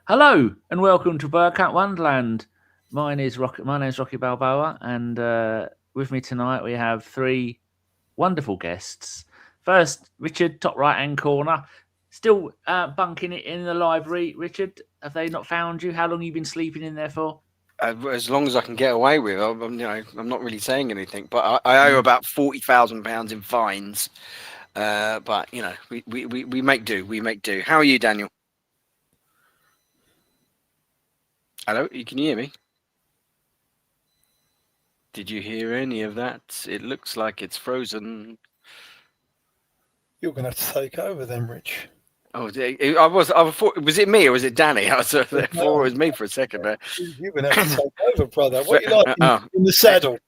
Hello and welcome to Bergkamp Wonderland. My name's Rocky Balboa, and with me tonight we have three wonderful guests. First, Richard, top right hand corner, still bunking it in the library. Richard, have they not found you? How long have you been sleeping in there for? As long as I can get away with, I'm not really saying anything, but I owe about £40,000 in fines. But we make do. We make do. How are you, Daniel? Hello, can you hear me? Did you hear any of that? It looks like it's frozen. You're going to have to take over then, Rich. Oh, I thought, was it me or was it Danny? I thought it was me for a second there. You're going to have to take over, brother. What you like in the saddle?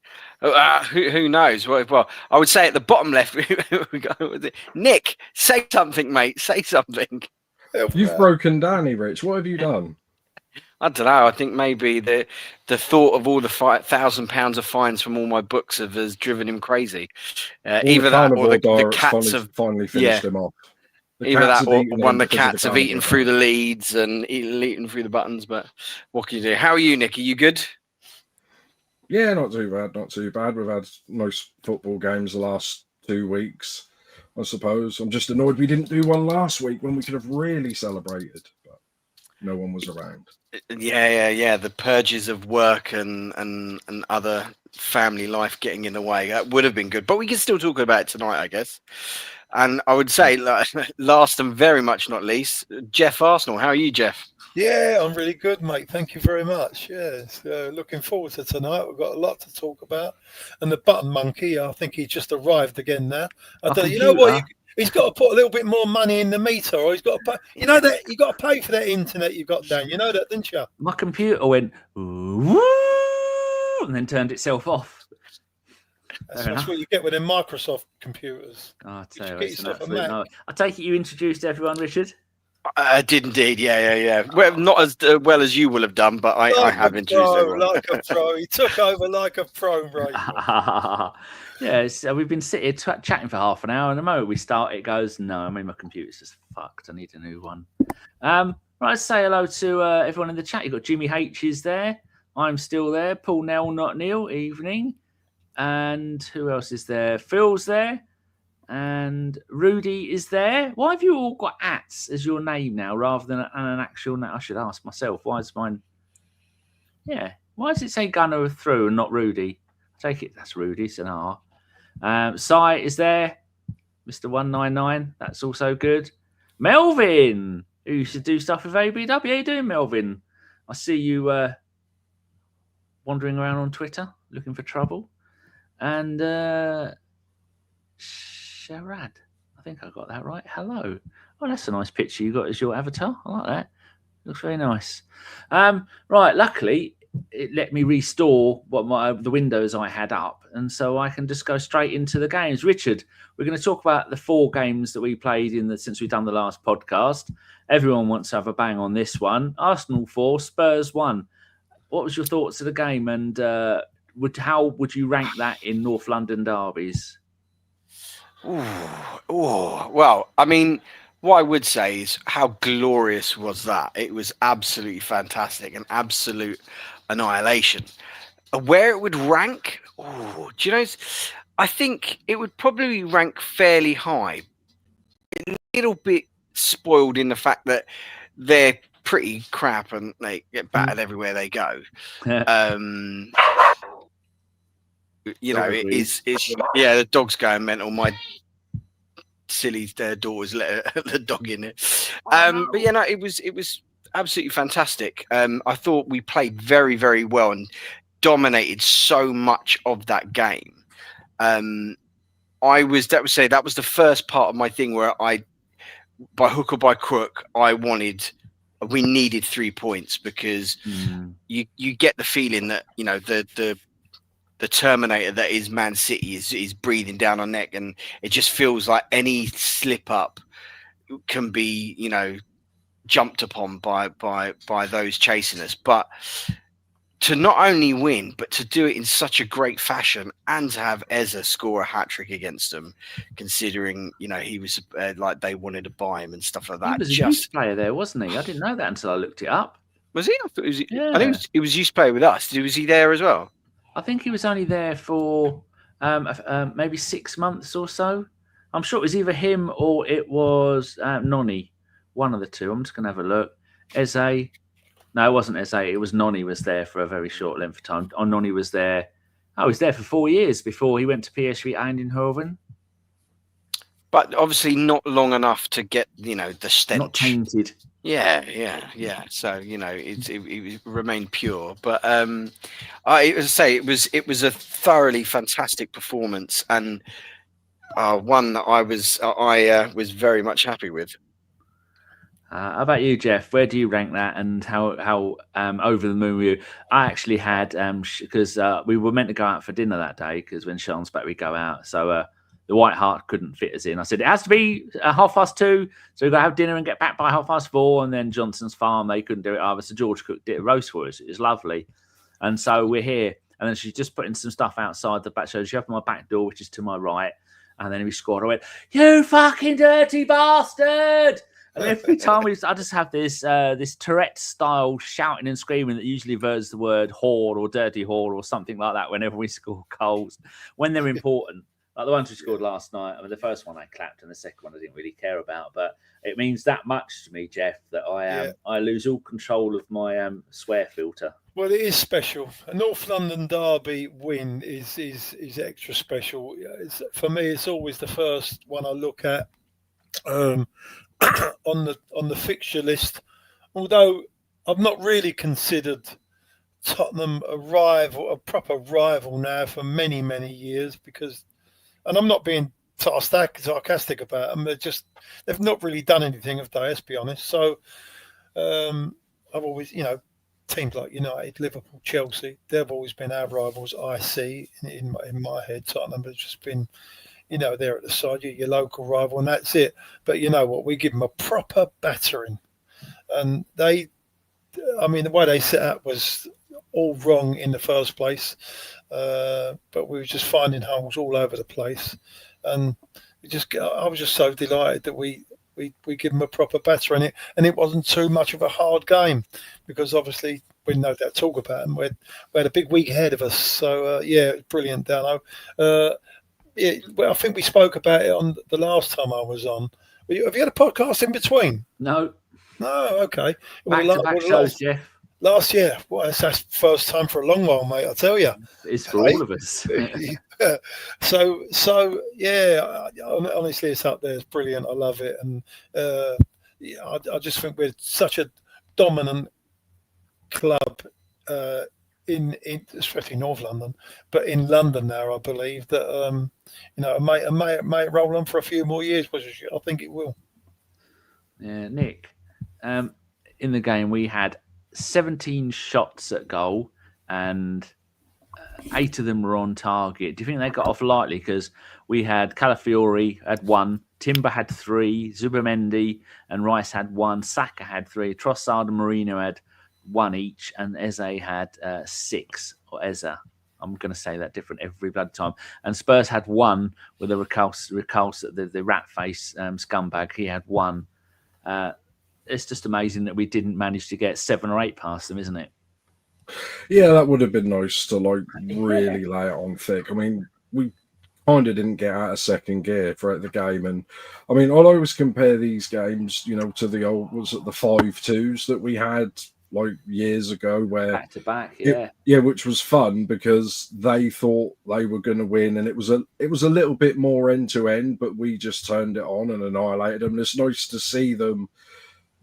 Who knows? Well, I would say at the bottom left, we go. Nick, say something, mate. Say something. You've broken Danny, Rich. What have you done? I don't know. I think maybe the thought of all the £1,000 of fines from all my books has driven him crazy. Either that or the cats have finally finished him off. Either that or one of the cats have eaten through the leads and eaten through the buttons. But what can you do? How are you, Nick? Are you good? Yeah, not too bad. Not too bad. We've had most football games the last 2 weeks, I suppose. I'm just annoyed we didn't do one last week when we could have really celebrated, but no one was around. Yeah. The purges of work and other family life getting in the way. That would have been good. But we can still talk about it tonight, I guess. And I would say, last and very much not least, Jeff Arsenal. How are you, Jeff? Yeah, I'm really good, mate. Thank you very much. Yeah, so looking forward to tonight. We've got a lot to talk about. And the button monkey, I think he just arrived again now. You know what? He's got to put a little bit more money in the meter, or he's got to pay. You know that you got to pay for that internet you've got down. You know that, didn't you? My computer went woo, and then turned itself off. That's what you get with them Microsoft computers. I tell you, I take it you introduced everyone, Richard. I did indeed, yeah. Well, not as well as you will have done, but I have introduced everyone. Like a pro, he took over like a pro, right? Yeah, so we've been sitting here chatting for half an hour, and the moment we start, it goes, no, my computer's just fucked. I need a new one. Right, say hello to everyone in the chat. You've got Jimmy H is there. I'm still there. Paul Nell, not Neil, evening. And who else is there? Phil's there. And Rudy is there. Why have you all got ats as your name now rather than an actual name? I should ask myself. Why is mine? Yeah. Why does it say Gunner through and not Rudy? I take it that's Rudy. It's an R. Sai is there. Mr. 199. That's also good. Melvin, who used to do stuff with ABW. How you doing, Melvin? I see you wandering around on Twitter looking for trouble. And Sharad, I think I got that right. Hello. Oh, that's a nice picture you got as your avatar. I like that. Looks very nice. Right, luckily, it let me restore the windows I had up, and so I can just go straight into the games. Richard, we're going to talk about the 4 games that we played since we've done the last podcast. Everyone wants to have a bang on this one. Arsenal 4, Spurs 1. What was your thoughts of the game, and how would you rank that in North London derbies? Well, I mean, what I would say is how glorious was that? It was absolutely fantastic, an absolute annihilation. Where it would rank, do you know? I think it would probably rank fairly high. A little bit spoiled in the fact that they're pretty crap and they get battered everywhere they go. The dog's going mental. My silly daughter's let the dog in it. But it was absolutely fantastic. I thought we played very, very well and dominated so much of that game. That was the first part of my thing where by hook or by crook, we needed 3 points because you get the feeling that the Terminator that is Man City is breathing down our neck, and it just feels like any slip up can be, jumped upon by those chasing us. But to not only win, but to do it in such a great fashion, and to have Eze score a hat-trick against them, considering, he was like they wanted to buy him and stuff like that. He was a youth player there, wasn't he? I didn't know that until I looked it up. Was he? I thought Yeah. I think he was used to play with us. Was he there as well? I think he was only there for maybe 6 months or so. I'm sure it was either him or it was Noni, one of the two. I'm just going to have a look. Eze. No, it wasn't Eze. It was Noni was there for a very short length of time. Oh, Noni was there. Oh, he was there for 4 years before he went to PSV Eindhoven. But obviously not long enough to get, the stench. Not tainted. Yeah. So, it remained pure. But as I say, it was a thoroughly fantastic performance, and one that I was very much happy with. How about you, Jeff? Where do you rank that, and how over the moon were you? I actually had because we were meant to go out for dinner that day, because when Sean's back we go out. So the White Hart couldn't fit us in. I said it has to be 2:30, so we got to have dinner and get back by 4:30. And then Johnson's Farm, they couldn't do it either, so George cooked it a roast for us. It was lovely, and so we're here. And then she's just putting some stuff outside the back. So she opened my back door, which is to my right, and then we scored. I went, "You fucking dirty bastard!" And every time I just have this Tourette style shouting and screaming that usually verts the word whore or dirty whore or something like that whenever we score goals, when they're important. Like the ones we scored last night. I mean, the first one I clapped and the second one I didn't really care about. But it means that much to me, Jeff, that I lose all control of my swear filter. Well, it is special. A North London derby win is extra special. For me, it's always the first one I look at on the fixture list. Although I've not really considered Tottenham a proper rival now for many, many years, because, and I'm not being sarcastic about them, they've not really done anything, have they, let's be honest. So I've always, teams like United, Liverpool, Chelsea, they've always been our rivals. I see in my head. Tottenham has just been, they're at the side, your local rival, and that's it. But you know what? We give them a proper battering, and the way they set up was all wrong in the first place. But we were just finding holes all over the place, and I was just so delighted that we give them a proper battering, and it wasn't too much of a hard game, because obviously we no doubt talk about them. We had a big week ahead of us, so it's brilliant, Dano. Well, I think we spoke about it on the last time I was on. Have you had a podcast in between? No. Okay. Back-to-back shows, Jeff. Last year. Well, that's first time for a long while, mate, I tell you. It's for all of us. So yeah, honestly, it's up there. It's brilliant. I love it. And I just think we're such a dominant club in especially North London, but in London now, I believe that it may roll on for a few more years, which I think it will. Yeah, Nick, in the game we had 17 shots at goal, and 8 of them were on target. Do you think they got off lightly? Because we had Calafiori had 1, Timber had 3, Zubimendi and Rice had 1, Saka had 3, Trossard and Marino had 1 each, and Eze had 6. Or Eze, I'm going to say that different every blood time. And Spurs had 1 with a Riccardo, the rat face scumbag. He had 1. It's just amazing that we didn't manage to get 7 or 8 past them, isn't it? Yeah, that would have been nice to really lay it on thick. I mean, we kind of didn't get out of second gear throughout the game, and I mean, I'll always compare these games, to the old 5-2s that we had years ago, where back to back, which was fun because they thought they were going to win, and it was a little bit more end to end, but we just turned it on and annihilated them. And it's nice to see them.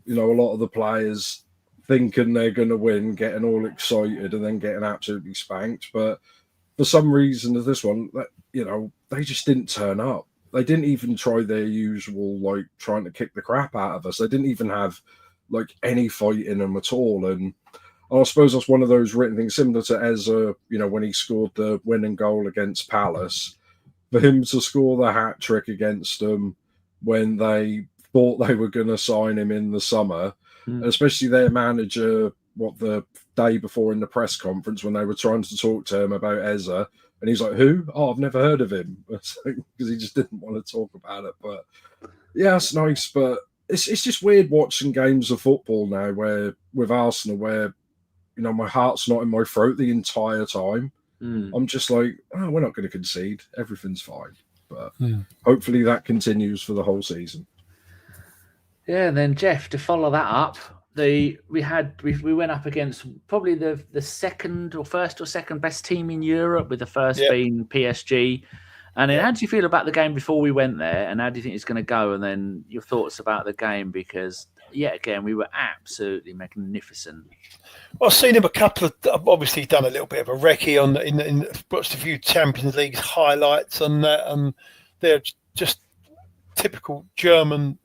A lot of the players thinking they're going to win, getting all excited, and then getting absolutely spanked. But for some reason, of this one, they just didn't turn up. They didn't even try their usual, trying to kick the crap out of us. They didn't even have, any fight in them at all. And I suppose that's one of those written things, similar to Eze, when he scored the winning goal against Palace. For him to score the hat-trick against them when they thought they were going to sign him in the summer, especially their manager the day before in the press conference when they were trying to talk to him about Eze, and he's like, "Who? Oh, I've never heard of him," because he just didn't want to talk about it. But yeah, it's nice, but it's just weird watching games of football now where with Arsenal where my heart's not in my throat the entire time. I'm just like, oh, we're not going to concede. Everything's fine. But hopefully that continues for the whole season. Yeah, and then Jeff, to follow that up, we went up against probably the first or second best team in Europe, with the first being PSG. And then how do you feel about the game before we went there, and how do you think it's going to go? And then your thoughts about the game, because yet again we were absolutely magnificent. Well, I've seen him I've obviously done a little bit of a recce watched a few Champions League highlights on that, and they're just typical German,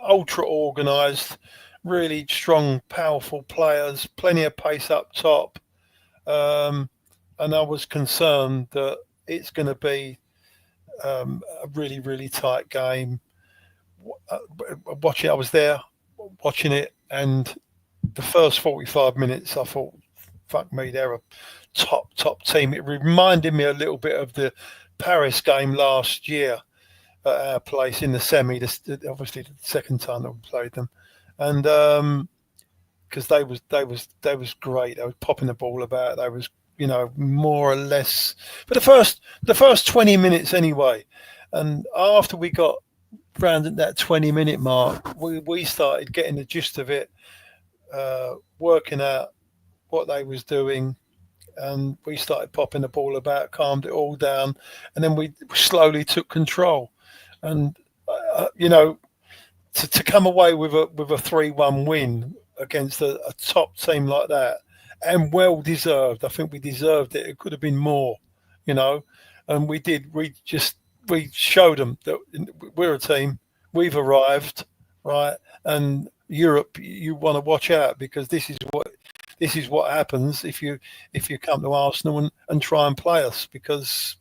ultra organised, really strong, powerful players, plenty of pace up top. And I was concerned that it's going to be a really, really tight game. I was there watching it, and the first 45 minutes, I thought, fuck me, they're a top team. It reminded me a little bit of the Paris game last year at our place in the semi, obviously the second time that we played them. And because they was great. They were popping the ball about. They was, more or less. But the first 20 minutes anyway. And after we got round at that 20-minute mark, we started getting the gist of it, working out what they was doing, and we started popping the ball about, calmed it all down, and then we slowly took control. And to come away with a 3-1 win against a top team like that, and well deserved. I think we deserved it. It could have been more, and we did. We showed them that we're a team. We've arrived, right? And Europe, you want to watch out, because this is what happens if you come to Arsenal and try and play us, because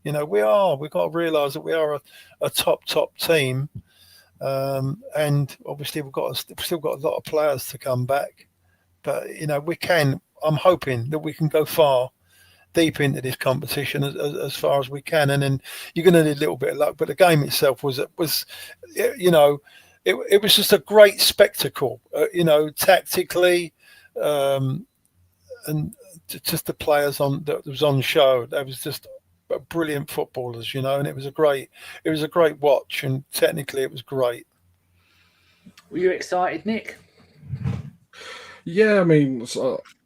we've got to realise that we are a top team, and obviously we've still got a lot of players to come back, but we can. I'm hoping that we can go far deep into this competition as far as we can, and then you're going to need a little bit of luck. But the game itself was it was just a great spectacle, tactically, and just the players that was on show. They was just brilliant footballers, and it was a great watch, and technically it was great. Were you excited, Nick? Yeah, I mean,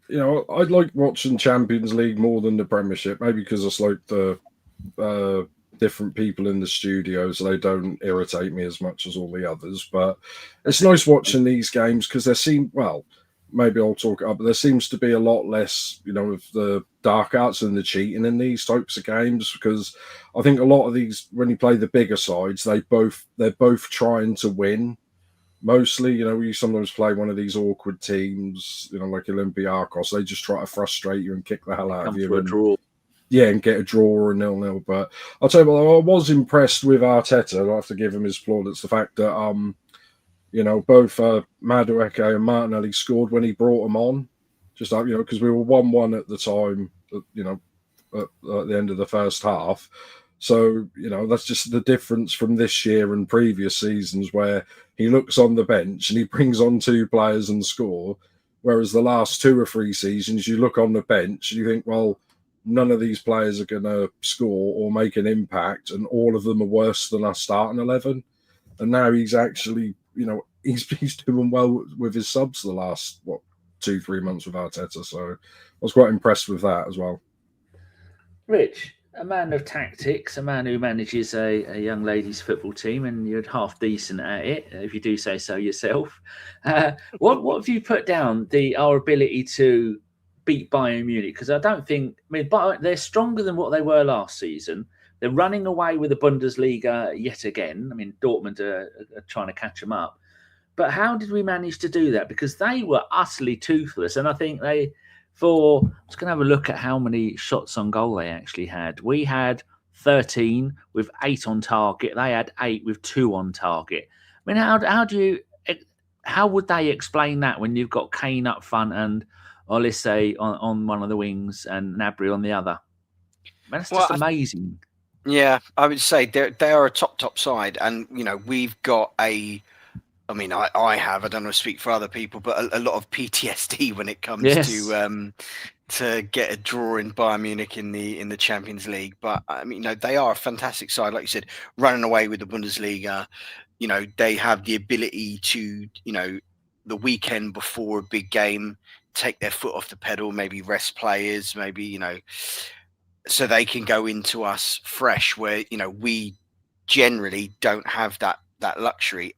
I like watching Champions League more than the Premiership, maybe because it's like the different people in the studio, so they don't irritate me as much as all the others. But it's nice watching these games because maybe I'll talk it up, but there seems to be a lot less, of the dark arts and the cheating in these types of games, because I think a lot of these, when you play the bigger sides, they're both trying to win. Mostly, we sometimes play one of these awkward teams, like Olympiacos. They just try to frustrate you and kick the hell out of you. And get a draw or a 0-0. But I'll tell you what, I was impressed with Arteta. I have to give him his plaudits. The fact that, both Madueke and Martinelli scored when he brought them on. Just like, because we were 1-1 at the time, at the end of the first half. So, that's just the difference from this year and previous seasons, where he looks on the bench and he brings on 2 players and score. Whereas the last 2 or 3 seasons, you look on the bench and you think, well, none of these players are going to score or make an impact, and all of them are worse than our starting 11. And now he's actually, he's doing well with his subs the last, 2-3 months with Arteta. So I was quite impressed with that as well. Rich, a man of tactics, a man who manages a young ladies' football team, and you're half decent at it, if you do say so yourself. What have you put down our ability to beat Bayern Munich? Because they're stronger than what they were last season. They're running away with the Bundesliga yet again. Dortmund are trying to catch them up. But how did we manage to do that? Because they were utterly toothless, and I think I was going to have a look at how many shots on goal they actually had. We had 13 with 8 on target. They had 8 with 2 on target. How how would they explain that when you've got Kane up front and Olise on one of the wings and Gnabry on the other? Man, that's just amazing. Yeah, I would say they are a top side, and we've got I don't want to speak for other people, but a lot of PTSD when it comes to get a draw in Bayern Munich in the Champions League. But they are a fantastic side, like you said, running away with the Bundesliga. They have the ability to, the weekend before a big game, take their foot off the pedal, maybe rest players, maybe, so they can go into us fresh, where, we generally don't have that luxury.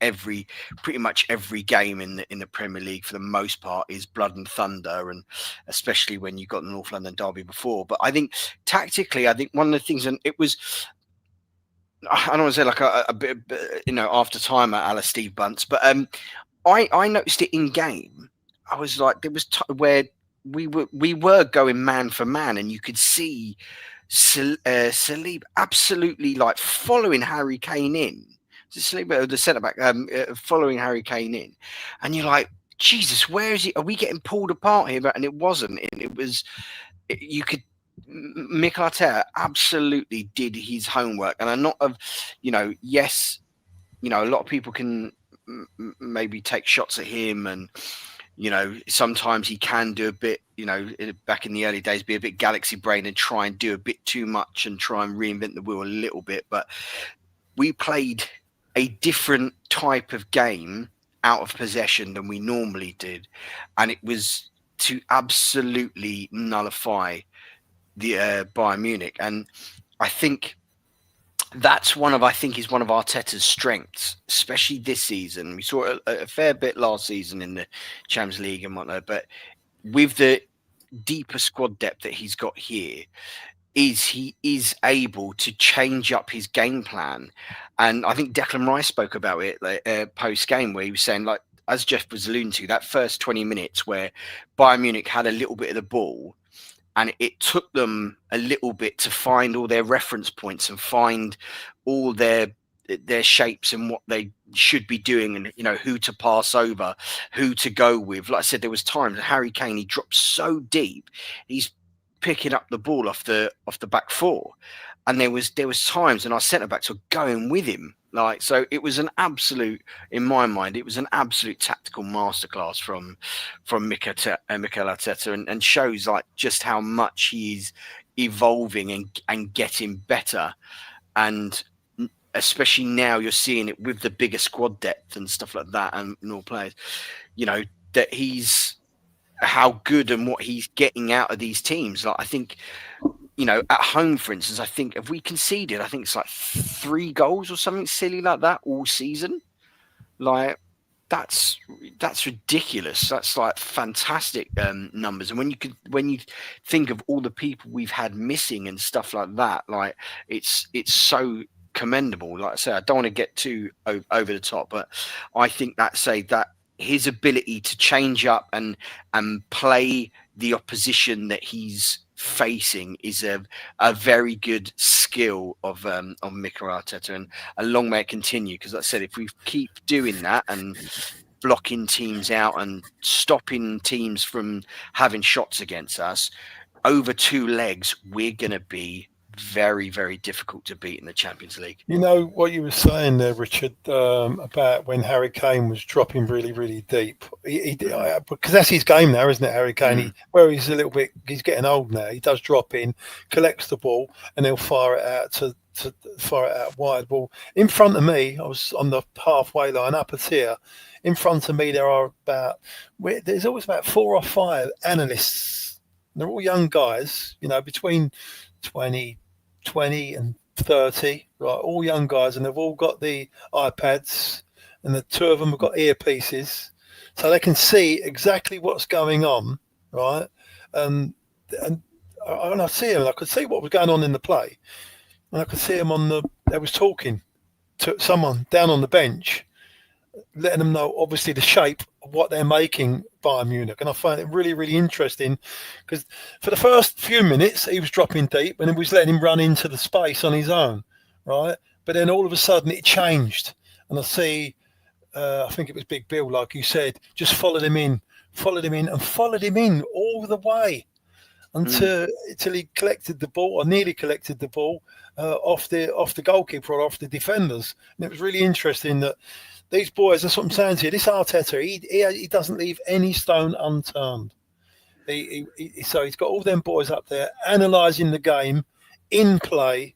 Pretty much every game in the Premier League for the most part is blood and thunder, and especially when you got the North London derby before. But I think tactically, one of the things, and it was, I don't want to say like a bit, after time at Ala Steve Bunce, but I noticed it in game. I was like, there was where we were going man for man, and you could see Saliba absolutely like following Harry Kane in. Saliba, the centre back, following Harry Kane in, and you're like, Jesus, where is he? Are we getting pulled apart here? And it wasn't. It was. You could. Mikel Arteta absolutely did his homework, and I'm not of, yes, a lot of people can maybe take shots at him, and sometimes he can do a bit, back in the early days, be a bit galaxy brain and try and do a bit too much and try and reinvent the wheel a little bit. But we played a different type of game out of possession than we normally did, and it was to absolutely nullify the Bayern Munich. And I think that's one of Arteta's strengths, especially this season. We saw a fair bit last season in the Champions League and whatnot, but with the deeper squad depth that he's got here, he is able to change up his game plan. And I think Declan Rice spoke about it post game, where he was saying, like, as Jeff was alluding to, that first 20 minutes where Bayern Munich had a little bit of the ball, and it took them a little bit to find all their reference points and find all their shapes and what they should be doing, and who to pass over, who to go with. Like I said, there was times Harry Kane, he dropped so deep, he's picking up the ball off the back four, and there was times, and our centre backs were going with him. Like, so it was an absolute, in my mind, it was an absolute tactical masterclass from Mikel Arteta, and shows like just how much he's evolving and getting better. And especially now you're seeing it with the bigger squad depth and stuff like that, and all players, that he's how good and what he's getting out of these teams. Like, I think, at home, for instance, I think if we conceded, I think it's like 3 goals or something silly like that all season. Like, that's ridiculous. That's like fantastic numbers. And when you think of all the people we've had missing and stuff like that, like it's so commendable. Like I say, I don't want to get too over the top, but I think that his ability to change up and play the opposition that he's facing is a very good skill of Mikel Arteta, and a long may it continue, because like I said, if we keep doing that and blocking teams out and stopping teams from having shots against us over 2 legs, we're going to be very, very difficult to beat in the Champions League. You know what you were saying there, Richard, about when Harry Kane was dropping really, really deep. Because that's his game now, isn't it, Harry Kane? He's getting old now. He does drop in, collects the ball, and he'll fire it out wide. Well, in front of me, I was on the halfway line, up a tier. In front of me, there's always about 4 or 5 analysts. They're all young guys, between 20 and 30, right? All young guys, and they've all got the iPads, and the 2 of them have got earpieces, so they can see exactly what's going on, right? And I see them. I could see what was going on in the play, and I could see them they was talking to someone down on the bench, letting them know obviously the shape of what they're making Bayern Munich. And I find it really, really interesting, because for the first few minutes he was dropping deep and it was letting him run into the space on his own, right? But then all of a sudden it changed, and I see I think it was Big Bill, like you said, just followed him in all the way until he collected the ball, or nearly collected the ball, off the goalkeeper or off the defenders. And it was really interesting that these boys, that's what I'm saying to you, this Arteta, he doesn't leave any stone unturned. So he's got all them boys up there analysing the game in play,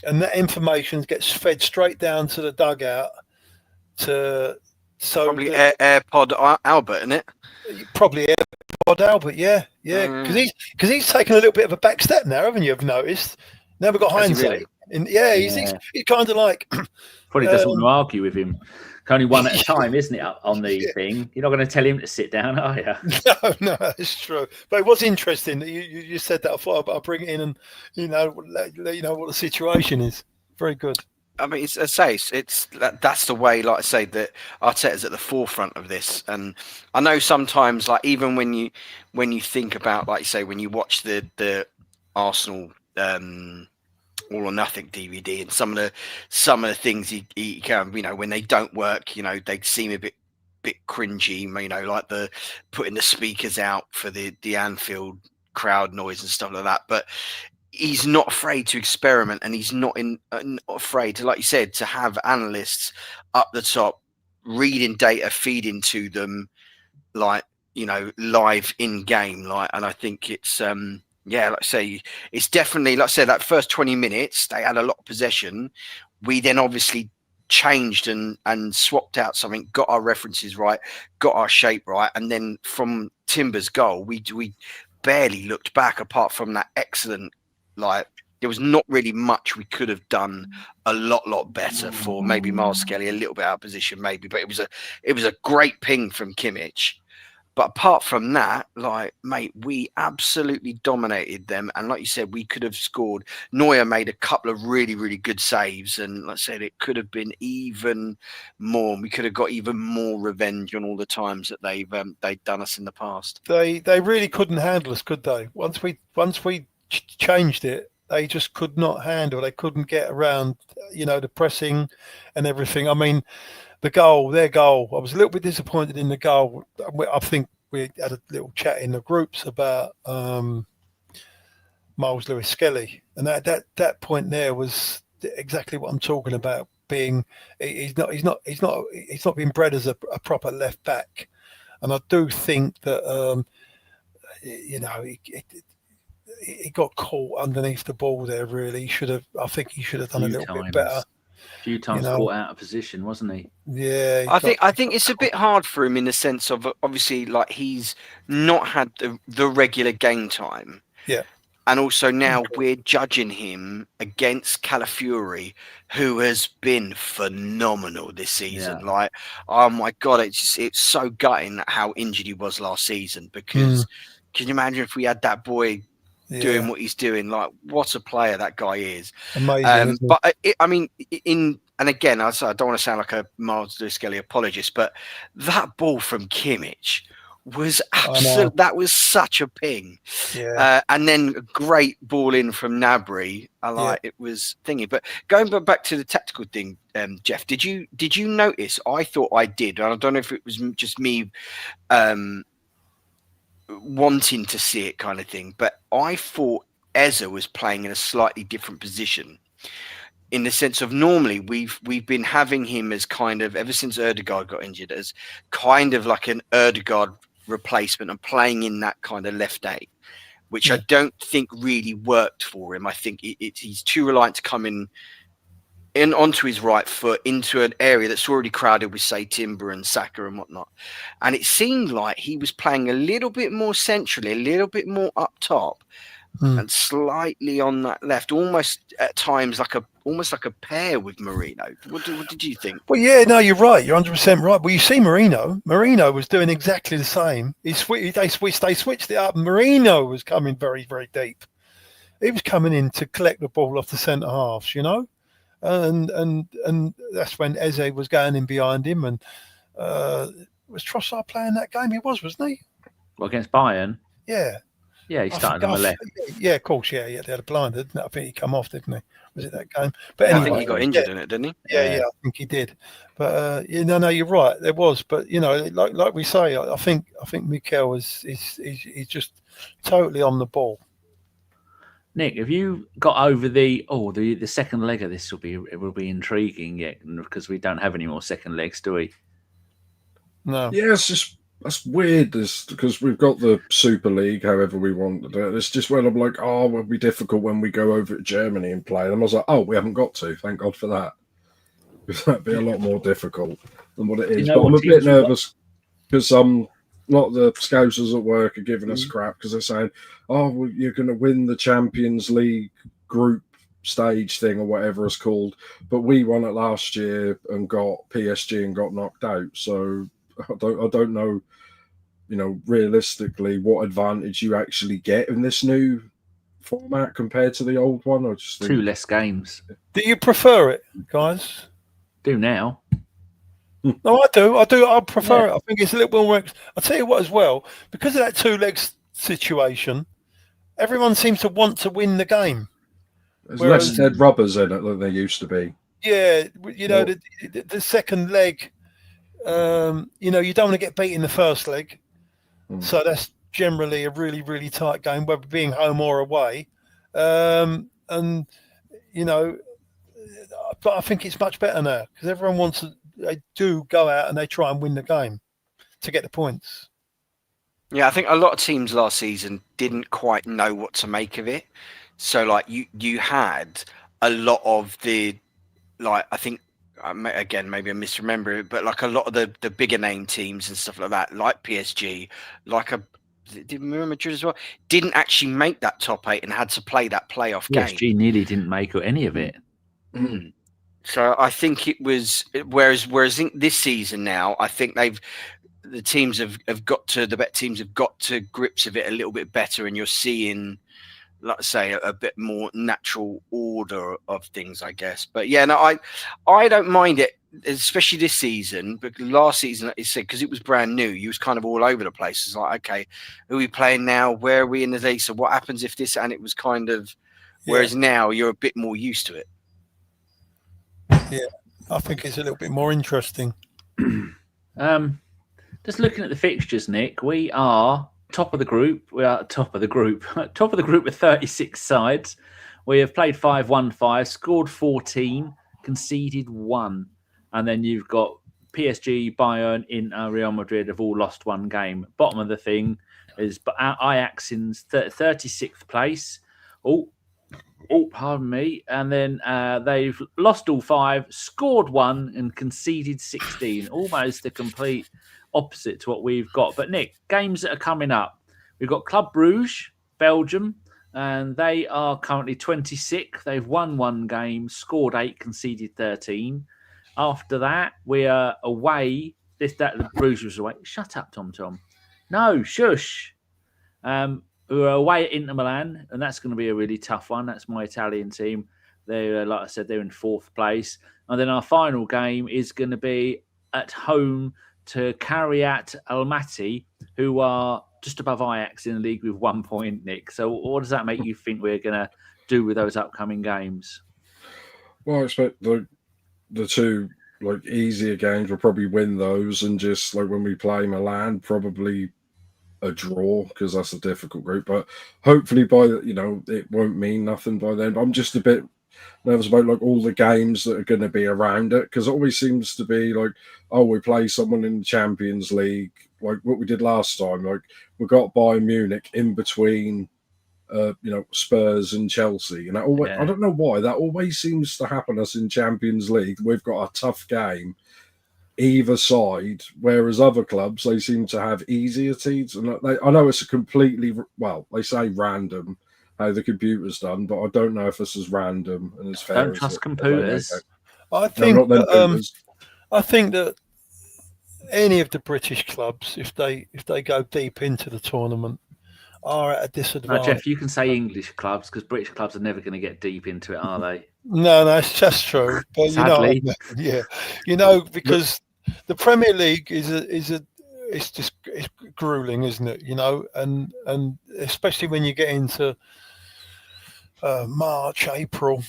and that information gets fed straight down to the dugout. Probably AirPod Albert, isn't it? Probably AirPod Albert, yeah. Because he's taken a little bit of a back step now, haven't you? Have noticed? Now we've got hindsight. Really? He's kind of like probably doesn't want to argue with him. Only one at a time, isn't it? On the thing, you're not going to tell him to sit down, are you? No, it's true. But it was interesting that you said that. I thought I'll bring it in and let you know what the situation is. Very good. I mean, that's the way. Like I say, that Arteta's at the forefront of this, and I know sometimes, like even when you think about, like you say, when you watch the Arsenal All or Nothing DVD, and some of the things he can, when they don't work, they seem a bit cringy, like the putting the speakers out for the Anfield crowd noise and stuff like that. But he's not afraid to experiment, and he's not afraid to, like you said, to have analysts up the top reading data, feeding to them, like live in game, like. And I think it's like I say, it's definitely, like I said, that first 20 minutes, they had a lot of possession. We then obviously changed and swapped out something, got our references right, got our shape right. And then from Timber's goal, we barely looked back apart from that excellent, like, there was not really much we could have done a lot better for. Maybe Myles-Skelly a little bit out of position, maybe, but it was a great ping from Kimmich. But apart from that, like, mate, we absolutely dominated them. And like you said, we could have scored. Neuer made a couple of really, really good saves. And like I said, it could have been even more. We could have got even more revenge on all the times that they've done us in the past. They really couldn't handle us, could they? Once we changed it, they just could not handle. They couldn't get around, the pressing and everything. I mean, their goal, I was a little bit disappointed in the goal. I think we had a little chat in the groups about Myles Lewis-Skelly, and that point there was exactly what I'm talking about. He's not been bred as a proper left back, and I do think that he got caught underneath the ball there. Really, I think he should have done a little bit better. A few times caught out of position, wasn't he? Yeah. I think it's a bit hard for him in the sense of, obviously, like, he's not had the regular game time. Yeah. And also now we're judging him against Calafiori, who has been phenomenal this season. Yeah. Like, oh my God, it's so gutting how injured he was last season, because can you imagine if we had that boy doing what he's doing? Like, what a player that guy is. Amazing. But and again, I don't want to sound like a Myles Lewis-Skelly apologist, but that ball from Kimmich was absolute. That was such a ping. Yeah. And then a great ball in from Gnabry. It was thingy. But going back to the tactical thing, Jeff, did you notice? I thought I did. And I don't know if it was just me wanting to see it kind of thing, but I thought Eze was playing in a slightly different position, in the sense of, normally we've been having him as kind of, ever since Odegaard got injured, as kind of like an Odegaard replacement and playing in that kind of left eight, which I don't think really worked for him. I think he's too reliant to come in onto his right foot into an area that's already crowded with, say, Timber and Saka and whatnot. And it seemed like he was playing a little bit more centrally, a little bit more up top, and slightly on that left, almost at times almost like a pair with Marino. What did you think? Well, yeah, no, you're right. You're 100% right. Well, you see Marino was doing exactly the same. They switched it up. Marino was coming very, very deep. He was coming in to collect the ball off the centre halves, and that's when Eze was going in behind him. And was Trossard playing that game? He was, wasn't he? Well, against Bayern? Yeah. Yeah, he started on the left. Yeah, of course. Yeah, they had a blinder. I think he come off, didn't he? Was it that game? But I anyway, think he got injured in it, didn't he? Yeah, I think he did. But no, you're right. There was, but like we say, I think Mikel he's just totally on the ball. Nick, have you got over the second leg of this? It will be intriguing yet because we don't have any more second legs, do we? No. Yeah, that's weird. Because we've got the Super League, however we want to do it. It's just when I'm like, it'll be difficult when we go over to Germany and play them. I was like, we haven't got to. Thank God for that. Because that'd be a lot more difficult than what it is. But I'm a bit nervous because a lot of the Scousers at work are giving us crap because they're saying, you're going to win the Champions League group stage thing or whatever it's called. But we won it last year and got PSG and got knocked out. So I don't know, realistically what advantage you actually get in this new format compared to the old one. I just think... 2 less games. Do you prefer it, guys? Do now. No, I do. I prefer it. I think it's a little more. I'll tell you what as well, because of that 2 legs situation, everyone seems to want to win the game. There's less dead rubbers in it than there used to be. Yeah, the second leg, you don't want to get beat in the first leg. So that's generally a really, really tight game, whether being home or away. But I think it's much better now because everyone they do go out and they try and win the game to get the points. Yeah, I think a lot of teams last season didn't quite know what to make of it. So, like, you had a lot of the, like, I think, again, maybe I misremember it, but like a lot of the bigger name teams and stuff like that, like PSG, did Real Madrid as well, didn't actually make that top 8 and had to play that playoff game. PSG nearly didn't make any of it. Mm. So I think it was, whereas this season now, I think the better teams have got to grips of it a little bit better, and you're seeing, let's say, a bit more natural order of things, I guess. But yeah, no, I don't mind it, especially this season. But last season, like you said, because it was brand new, you was kind of all over the place. It's like, okay, who are we playing now? Where are we in the league? So what happens if this? And it was kind of, whereas now you're a bit more used to it. Yeah, I think it's a little bit more interesting. Just looking at the fixtures, Nick, we are top of the group. We are top of the group. Top of the group with 36 sides. We have played 5-1-5, scored 14, conceded 1. And then you've got PSG, Bayern, Inter, Real Madrid have all lost 1 game. Bottom of the thing is Ajax in 36th place. Pardon me. And then they've lost all 5, scored 1 and conceded 16. Almost the complete opposite to what we've got. But Nick, games that are coming up. We've got Club Brugge, Belgium, and they are currently 26th. They've won 1 game, scored 8, conceded 13. After that, we are away. The Brugge was away. Shut up, Tom. No, shush. We're away at Inter Milan, and that's going to be a really tough one. That's my Italian team. They're, like I said, they're in 4th place. And then our final game is going to be at home to Kariat Almaty, who are just above Ajax in the league with 1 point, Nick. So what does that make you think we're going to do with those upcoming games? Well, I expect the 2 easier games, we'll probably win those, and just when we play Milan, probably a draw because that's a difficult group. But hopefully it won't mean nothing by then. But I'm just a bit nervous about all the games that are going to be around it, because it always seems to be we play someone in the Champions League, like what we did last time. We got Bayern Munich in between Spurs and Chelsea, and I don't know why that always seems to happen us in Champions League. We've got a tough game either side, whereas other clubs, they seem to have easier teams. And I know it's a completely, they say random how the computer's done, but I don't know if this is random and as fair. Don't trust computers. I think that any of the British clubs, if they go deep into the tournament, are at a disadvantage. No, Jeff, you can say English clubs because British clubs are never going to get deep into it, are they? No, it's just true. But sadly, because the Premier League it's grueling, isn't it? And especially when you get into March, April,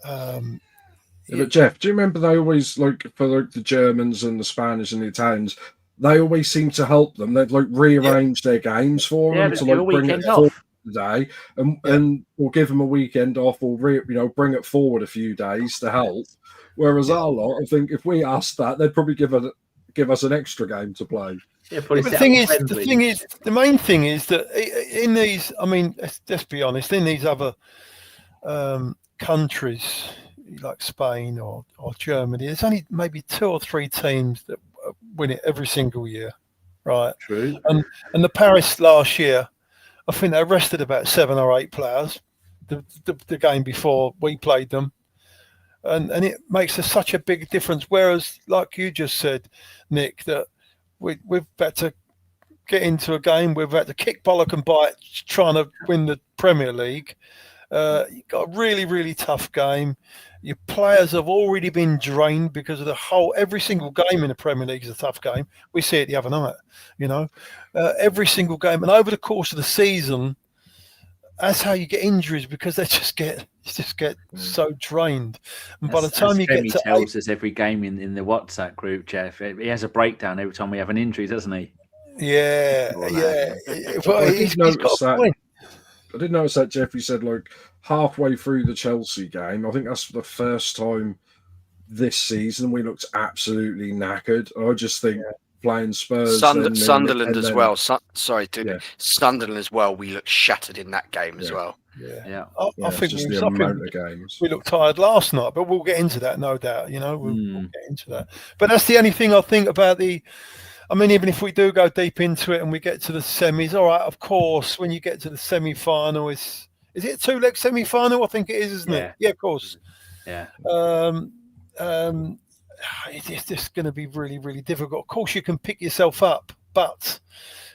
But Jeff, do you remember they always for the Germans and the Spanish and the Italians? They always seem to help them. They've rearranged their games for them to bring it forward today, and we'll give them a weekend off, or bring it forward a few days to help. Whereas our lot, I think, if we asked that, they'd probably give us an extra game to play. Yeah, the main thing is that in these, I mean, let's be honest, in these other countries like Spain or Germany, there's only maybe 2 or 3 teams that win it every single year, right? True. And the Paris last year, I think they rested about 7 or 8 players the game before we played them, and it makes such a big difference. Whereas, like you just said, Nick, that we've had to get into a game, we've had to kick bollock and bite trying to win the Premier League. You've got a really, really tough game. Your players have already been drained because of every single game in the Premier League is a tough game. We see it the other night, every single game. And over the course of the season, that's how you get injuries, because they just get so drained. And by the time you get to tells us every game in the WhatsApp group, Jeff, he has a breakdown every time we have an injury, doesn't he? Yeah. Well, he's got a point. I did notice that Jeffrey said halfway through the Chelsea game, I think that's the first time this season we looked absolutely knackered. I just think playing Spurs, Sunderland as well. Sunderland as well. We looked shattered in that game as well. Yeah. I think we looked tired last night, but we'll get into that, no doubt. We'll get into that. But that's the only thing I think about even if we do go deep into it and we get to the semis, all right, of course, when you get to the semi-final, is it a 2-leg semi-final? I think it is, isn't it? Yeah, of course. Yeah. It's just going to be really, really difficult. Of course, you can pick yourself up, but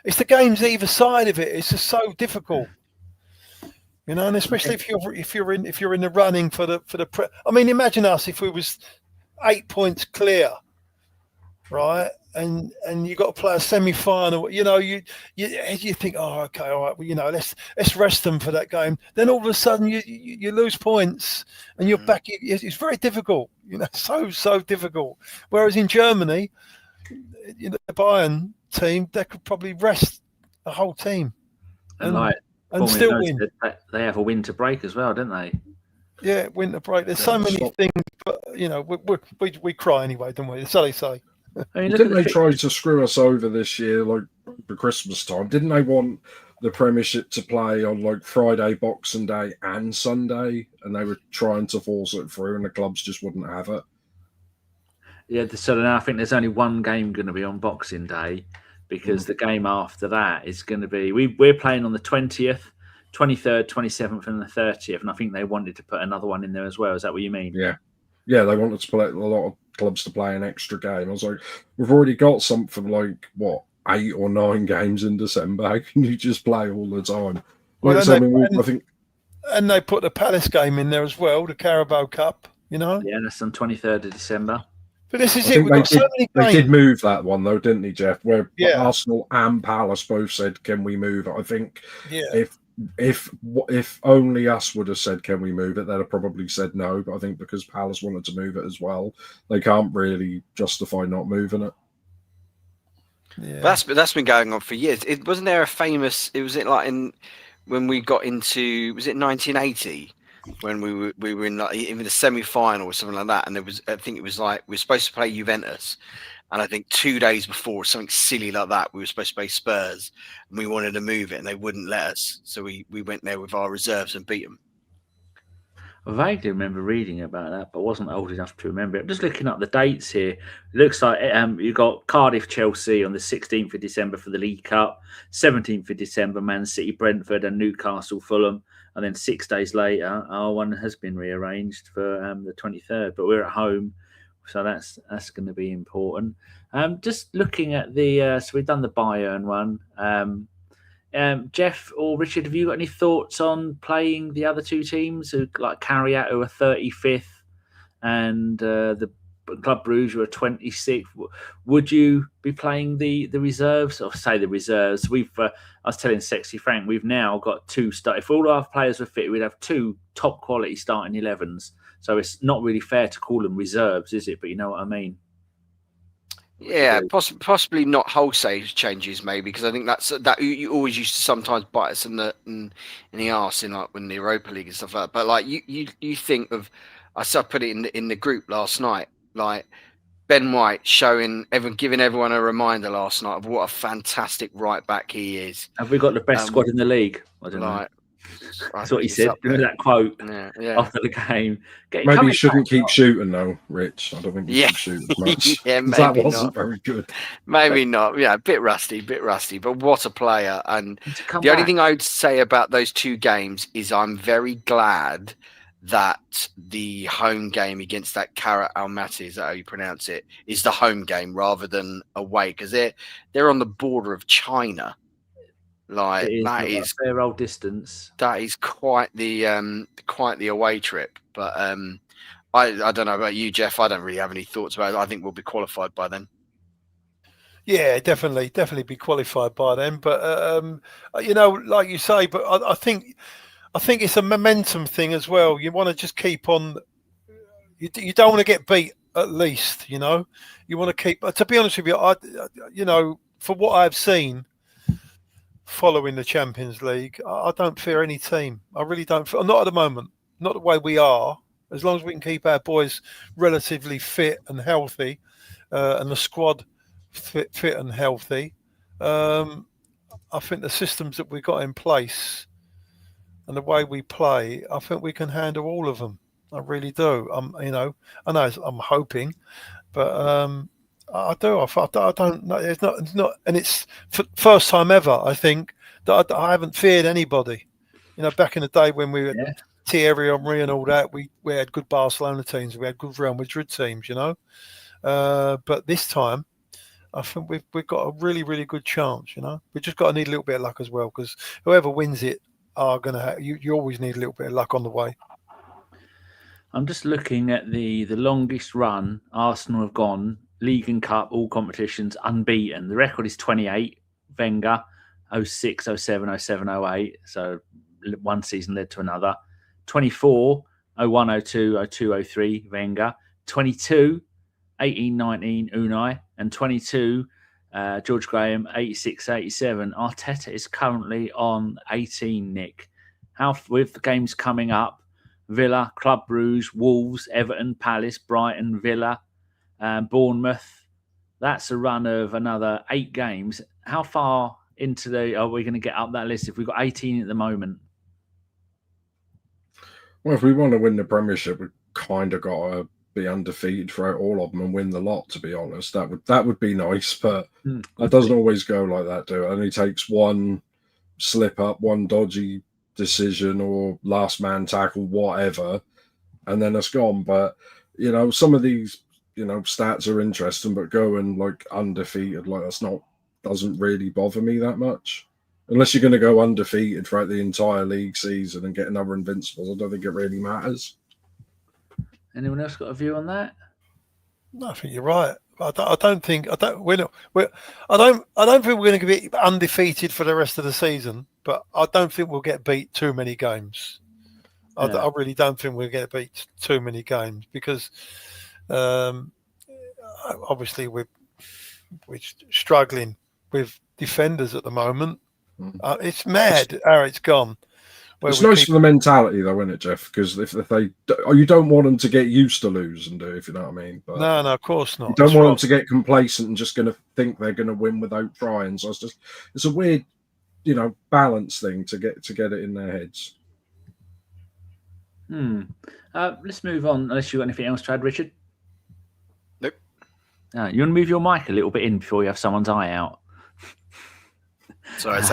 it's the games either side of it. It's just so difficult, and especially if you're in the running for the. Imagine us if we was 8 points clear, right? And you got to play a semi-final. You think, oh, okay, all right. Well, let's rest them for that game. Then all of a sudden you lose points and you're back. It's very difficult. So difficult. Whereas in Germany, the Bayern team, they could probably rest the whole team and still win. They have a winter break as well, don't they? Yeah, winter break. There's so many things, but we cry anyway, don't we? That's how they say. Didn't they try to screw us over this year, for Christmas time? Didn't they want the Premiership to play on Friday, Boxing Day, and Sunday? And they were trying to force it through, and the clubs just wouldn't have it. Yeah, so now I think there's only one game going to be on Boxing Day, because the game after that is going to be we're playing on the 20th, 23rd, 27th, and the 30th, and I think they wanted to put another one in there as well. Is that what you mean? Yeah, they wanted to play a lot of clubs to play an extra game. I was like, we've already got something 8 or 9 games in December. How can you just play all the time? I think, and they put the Palace game in there as well, the Carabao Cup. Yeah, that's on 23rd of December. But this is it. We've got so many games. They did move that one though, didn't they, Jeff? Where Arsenal and Palace both said, "Can we move it?" I think if only us would have said, "Can we move it?" they'd have probably said no. But I think because Palace wanted to move it as well, they can't really justify not moving it. Yeah. That's been going on for years. It wasn't there a famous. It was when we got into, was it 1980 when we were in even the semi-final or something like that, and I think it was we were supposed to play Juventus. And I think 2 days before, something silly like that, we were supposed to play Spurs, and we wanted to move it, and they wouldn't let us. So we went there with our reserves and beat them. I vaguely remember reading about that, but wasn't old enough to remember it. I'm just looking up the dates here. It looks like you've got Cardiff, Chelsea on the 16th of December for the League Cup, 17th of December, Man City, Brentford, and Newcastle, Fulham. And then 6 days later, our one has been rearranged for the 23rd, but we're at home. So that's going to be important. Just looking at so we've done the Bayern one. Jeff or Richard, have you got any thoughts on playing the other two teams, who Carry Out, who are 35th, and the Club Brugge, who are 26th? Would you be playing the reserves, or say the reserves? I was telling Sexy Frank, we've now got 2 start. If all our players were fit, we'd have 2 top quality starting 11s. So it's not really fair to call them reserves, is it? But you know what I mean. Yeah, possibly not wholesale changes, maybe, because I think that you always used to sometimes bite us in the arse in like when the Europa League and stuff like that. But like you think of, I put it in the group last night, like Ben White giving everyone a reminder last night of what a fantastic right back he is. Have we got the best squad in the league? I don't know. That's what he said. Remember that quote after the game? Maybe he shouldn't keep shooting though, Rich. I don't think he should shoot as much. Yeah, maybe that wasn't very good. Maybe not. Yeah, a bit rusty. But what a player! And the only thing I would say about those two games is I'm very glad that the home game against that Kara Almaty, is that how you pronounce it, is the home game rather than away, because they're on the border of China. Like that is a fair old distance. That is quite the away trip. But I don't know about you, Jeff. I don't really have any thoughts about it. I think we'll be qualified by then. Yeah, definitely be qualified by then. But you know, like you say, but I think it's a momentum thing as well. You want to just keep on. You don't want to get beat. At least, you know, you want to keep. To be honest with you, for what I've seen following the Champions League, I don't fear any team. I really don't. Not at the moment. Not the way we are. As long as we can keep our boys relatively fit and healthy, and the squad fit and healthy, I think the systems that we got in place and the way we play, I think we can handle all of them. I really do. I know I'm hoping, but I do. I don't know. It's not, and it's first time ever. I think that I haven't feared anybody. You know, back in the day when we were Thierry Henry and all that, we had good Barcelona teams, we had good Real Madrid teams. You know, but this time, I think we've got a really, really good chance. You know, we just got to need a little bit of luck as well, because whoever wins it are going to have. You always need a little bit of luck on the way. I'm just looking at the longest run Arsenal have gone. League and Cup, all competitions, unbeaten. The record is 28. Wenger, 06, 07, 07, 08. So one season led to another. 24, 01, 02, 02, 03, Wenger. 22, 18, 19, Unai. And 22, George Graham, 86, 87. Arteta is currently on 18, Nick. With the games coming up, Villa, Club Brugge, Wolves, Everton, Palace, Brighton, Villa, Bournemouth. That's a run of another 8 games. How far into are we going to get up that list if we've got 18 at the moment? Well, if we want to win the Premiership, we've kind of got to be undefeated throughout all of them and win the lot, to be honest. That would be nice, but it doesn't always go like that, do it? It only takes one slip up, one dodgy decision or last man tackle, whatever, and then it's gone. But, you know, some of these, you know, stats are interesting, but going like undefeated, like doesn't really bother me that much. Unless you're going to go undefeated throughout the entire league season and get another Invincibles, I don't think it really matters. Anyone else got a view on that? No, I think you're right. I don't think we're going to be undefeated for the rest of the season, but I don't think we'll get beat too many games. I really don't think we'll get beat too many games because obviously we're struggling with defenders at the moment. It's mad how it's gone. It's nice for the mentality, though, isn't it, Jeff? Because if they, you don't want them to get used to losing, if you know what I mean. But no, of course not. You don't want them to get complacent and just going to think they're going to win without trying. So it's a weird, you know, balance thing to get it in their heads. Let's move on. Unless you've got anything else to add, Richard. Nope. You want to move your mic a little bit in before you have someone's eye out. Sorry, is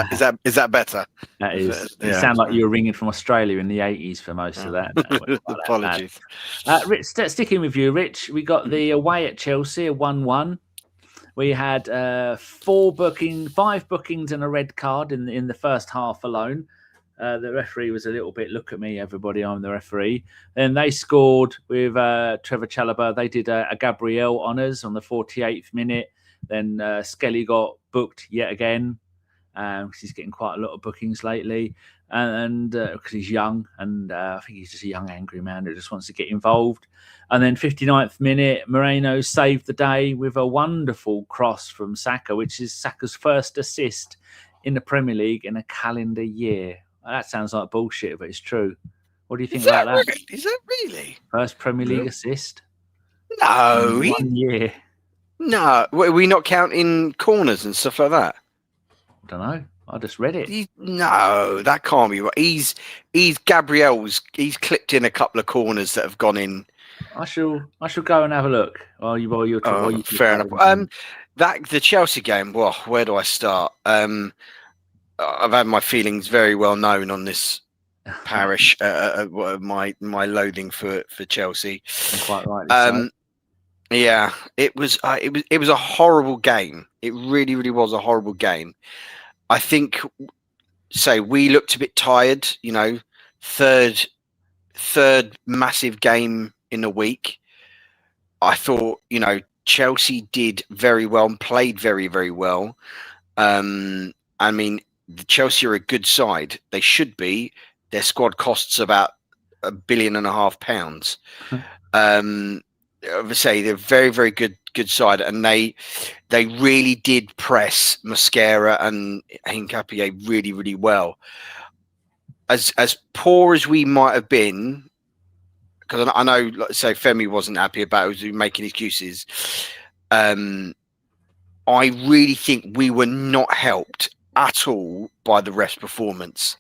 that better? That is. You sound like you were ringing from Australia in the 80s for most of that. Apologies. Rich, sticking with you, Rich, we got the away at Chelsea, a 1-1. We had 5 bookings and a red card in the first half alone. The referee was a little bit, look at me, everybody, I'm the referee. Then they scored with Trevor Chalobah. They did a Gabriel honours on the 48th minute. Then Skelly got booked yet again. Because he's getting quite a lot of bookings lately. and because he's young, and I think he's just a young, angry man who just wants to get involved. And then 59th minute, Moreno saved the day with a wonderful cross from Saka, which is Saka's first assist in the Premier League in a calendar year. That sounds like bullshit, but it's true. What do you think about that? Is that really? First Premier League assist? No. 1 year. No. Are we not counting corners and stuff like that? I don't know. I just read it. No, that can't be right. He's Gabriel's. He's clipped in a couple of corners that have gone in. I shall go and have a look while you're talking. Fair enough. The Chelsea game. Well, where do I start? I've had my feelings very well known on this parish. My loathing for Chelsea. And quite rightly so. Yeah, it was a horrible game. It really, really was a horrible game. I think, we looked a bit tired. You know, third massive game in a week. I thought, Chelsea did very well and played very, very well. I mean, the Chelsea are a good side. They should be. Their squad costs about £1.5 billion. I would say they're a very, very good side, and they really did press Mosquera and Hincapié really, really well. As poor as we might have been, because I know, let's say, Femi wasn't happy about it, was making excuses. I really think we were not helped at all by the ref's performance.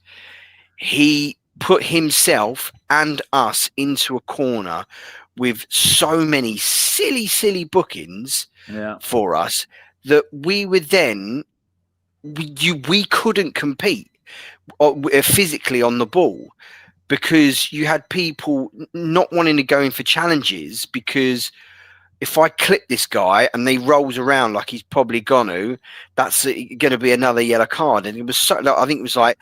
He put himself and us into a corner with so many silly bookings for us that we were then we couldn't compete physically on the ball, because you had people not wanting to go in for challenges, because if I clip this guy and he rolls around like he's probably gonna, that's going to be another yellow card. And it was I think it was like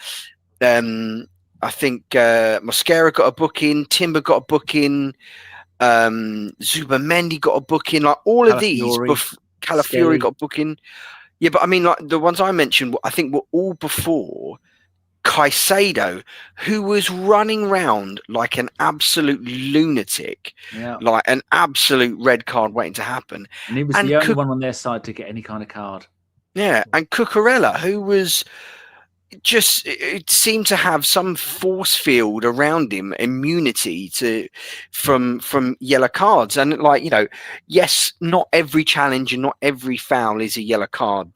Mosquera got a booking, Timber got a booking, Zubimendi got a booking, like all of these. Calafiori got a booking. Yeah, but I mean, like the ones I mentioned, I think were all before Caicedo, who was running around like an absolute lunatic, like an absolute red card waiting to happen. And he was the only one on their side to get any kind of card. Yeah, and Cucurella, who was just, it seemed to have some force field around him, immunity from yellow cards. And like, yes, not every challenge and not every foul is a yellow card,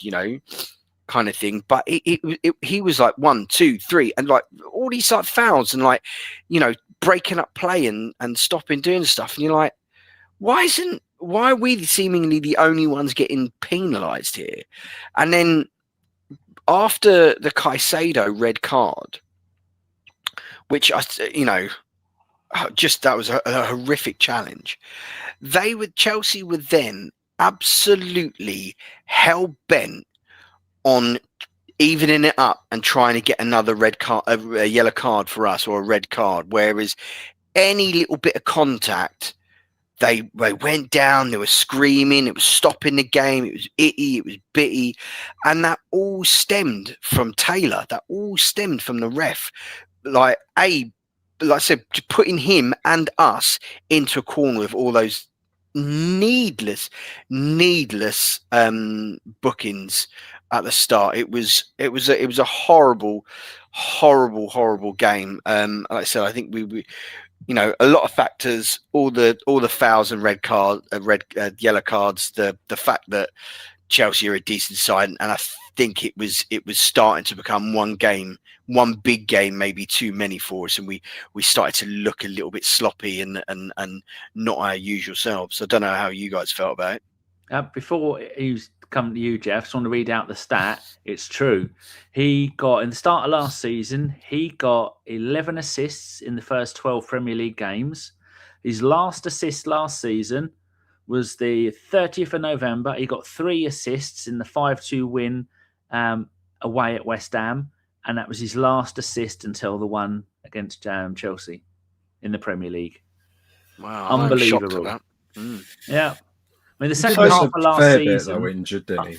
kind of thing, but he was like 1, 2, 3, and like all these like fouls and like breaking up play and stopping doing stuff, and you're like, why are we seemingly the only ones getting penalized here? And then after the Caicedo red card, which that was a horrific challenge, Chelsea were then absolutely hell bent on evening it up and trying to get another red card, a yellow card for us, or a red card. Whereas any little bit of contact, they went down, they were screaming, it was stopping the game, it was itty, it was bitty. And that all stemmed from Taylor, that all stemmed from the ref. Like I said, putting him and us into a corner with all those needless bookings at the start. It was a horrible game. Like I said, I think we a lot of factors, all the fouls and yellow cards, the fact that Chelsea are a decent side, and I think it was starting to become one big game, maybe too many for us, and we started to look a little bit sloppy and not our usual selves. I don't know how you guys felt about it. Before he's come to you, Jeff, I just want to read out the stat. It's true. He got, in the start of last season, he got 11 assists in the first 12 Premier League games. His last assist last season was the 30th of November. He got 3 assists in the 5-2 win away at West Ham. And that was his last assist until the one against Chelsea in the Premier League. Wow. Unbelievable. Yeah. I mean, the second half of last season, injured, didn't he?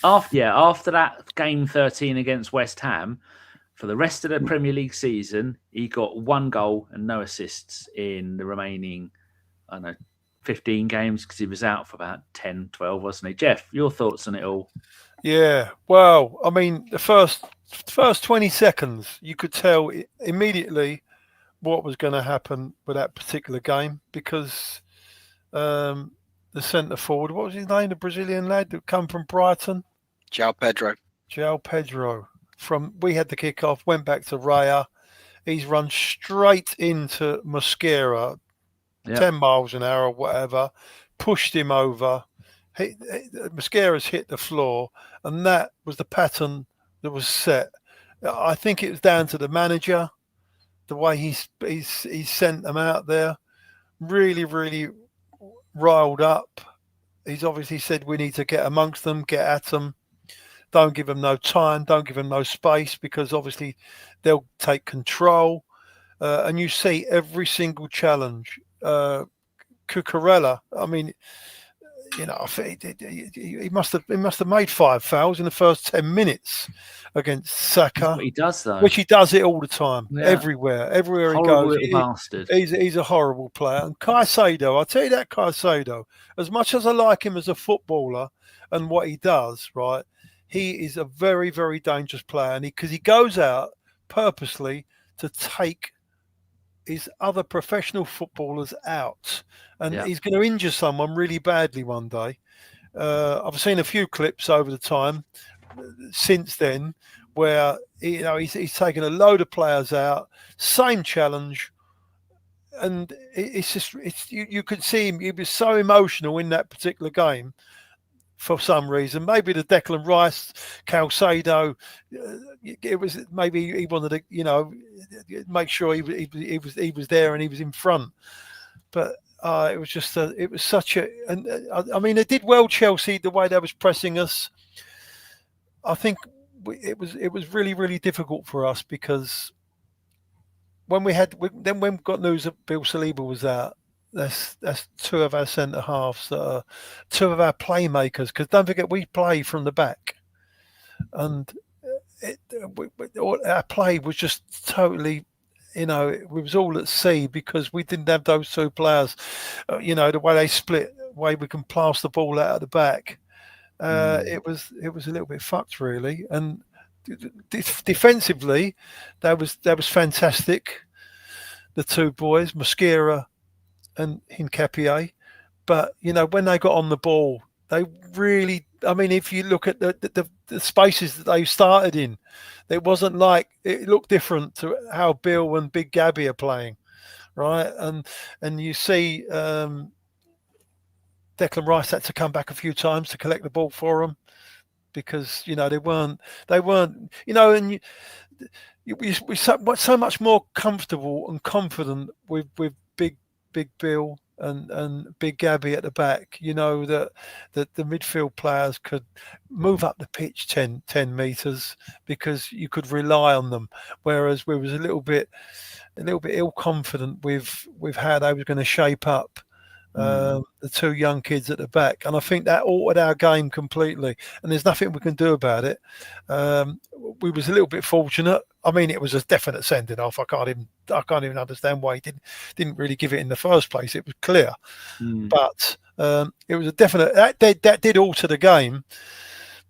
After that game 13 against West Ham, for the rest of the Premier League season, he got 1 goal and no assists in the remaining, 15 games because he was out for about 10, 12, wasn't he? Jeff, your thoughts on it all? Yeah, well, I mean, the first 20 seconds, you could tell immediately what was going to happen with that particular game because the centre forward, what was his name, the Brazilian lad that come from Brighton? João Pedro. We had the kick-off, went back to Raya. He's run straight into Mosquera, 10 miles an hour or whatever, pushed him over. Mosquera's hit the floor, and that was the pattern that was set. I think it was down to the manager, the way he's sent them out there. Really, really riled up. He's obviously said we need to get amongst them, get at them. Don't give them no time, don't give them no space, because obviously they'll take control. And you see every single challenge. Cucurella, I mean, you know, he must have made 5 fouls in the first 10 minutes against Saka. That's what he does, though. Which he does it all the time, everywhere Horrible he goes. Bastard. He's a horrible player. And Caicedo, I'll tell you that Caicedo, as much as I like him as a footballer and what he does, right, he is a very, very dangerous player, and because he goes out purposely to take his other professional footballers out, and he's going to injure someone really badly one day. I've seen a few clips over the time since then where he's taken a load of players out, same challenge, and you could see him. He was so emotional in that particular game. For some reason, maybe the Declan Rice, Caicedo, it was maybe he wanted to, make sure he was there and he was in front. But it was just it was such a, and I mean, they did well, Chelsea, the way they was pressing us. I think it was really, really difficult for us because when we got news that Bill Saliba was out. That's 2 of our centre halves, 2 of our playmakers. Because don't forget, we play from the back, and our play was just totally, it was all at sea because we didn't have those 2 players. The way they split, the way we can pass the ball out of the back, it was a little bit fucked, really. And defensively, that was fantastic. The 2 boys, Mosquera and Hincapié, but when they got on the ball, they really, I mean, if you look at the spaces that they started in, it wasn't like, it looked different to how Bill and Big Gabby are playing, right? And you see Declan Rice had to come back a few times to collect the ball for them because they weren't and we're so much more comfortable and confident with Big Bill and Big Gabby at the back, that the midfield players could move up the pitch 10 metres because you could rely on them. Whereas we was a little bit ill confident with how they was going to shape up the 2 young kids at the back. And I think that altered our game completely. And there's nothing we can do about it. We was a little bit fortunate. I mean, it was a definite sending off. I can't even understand why he didn't really give it in the first place. It was clear, but it was a definite that did alter the game.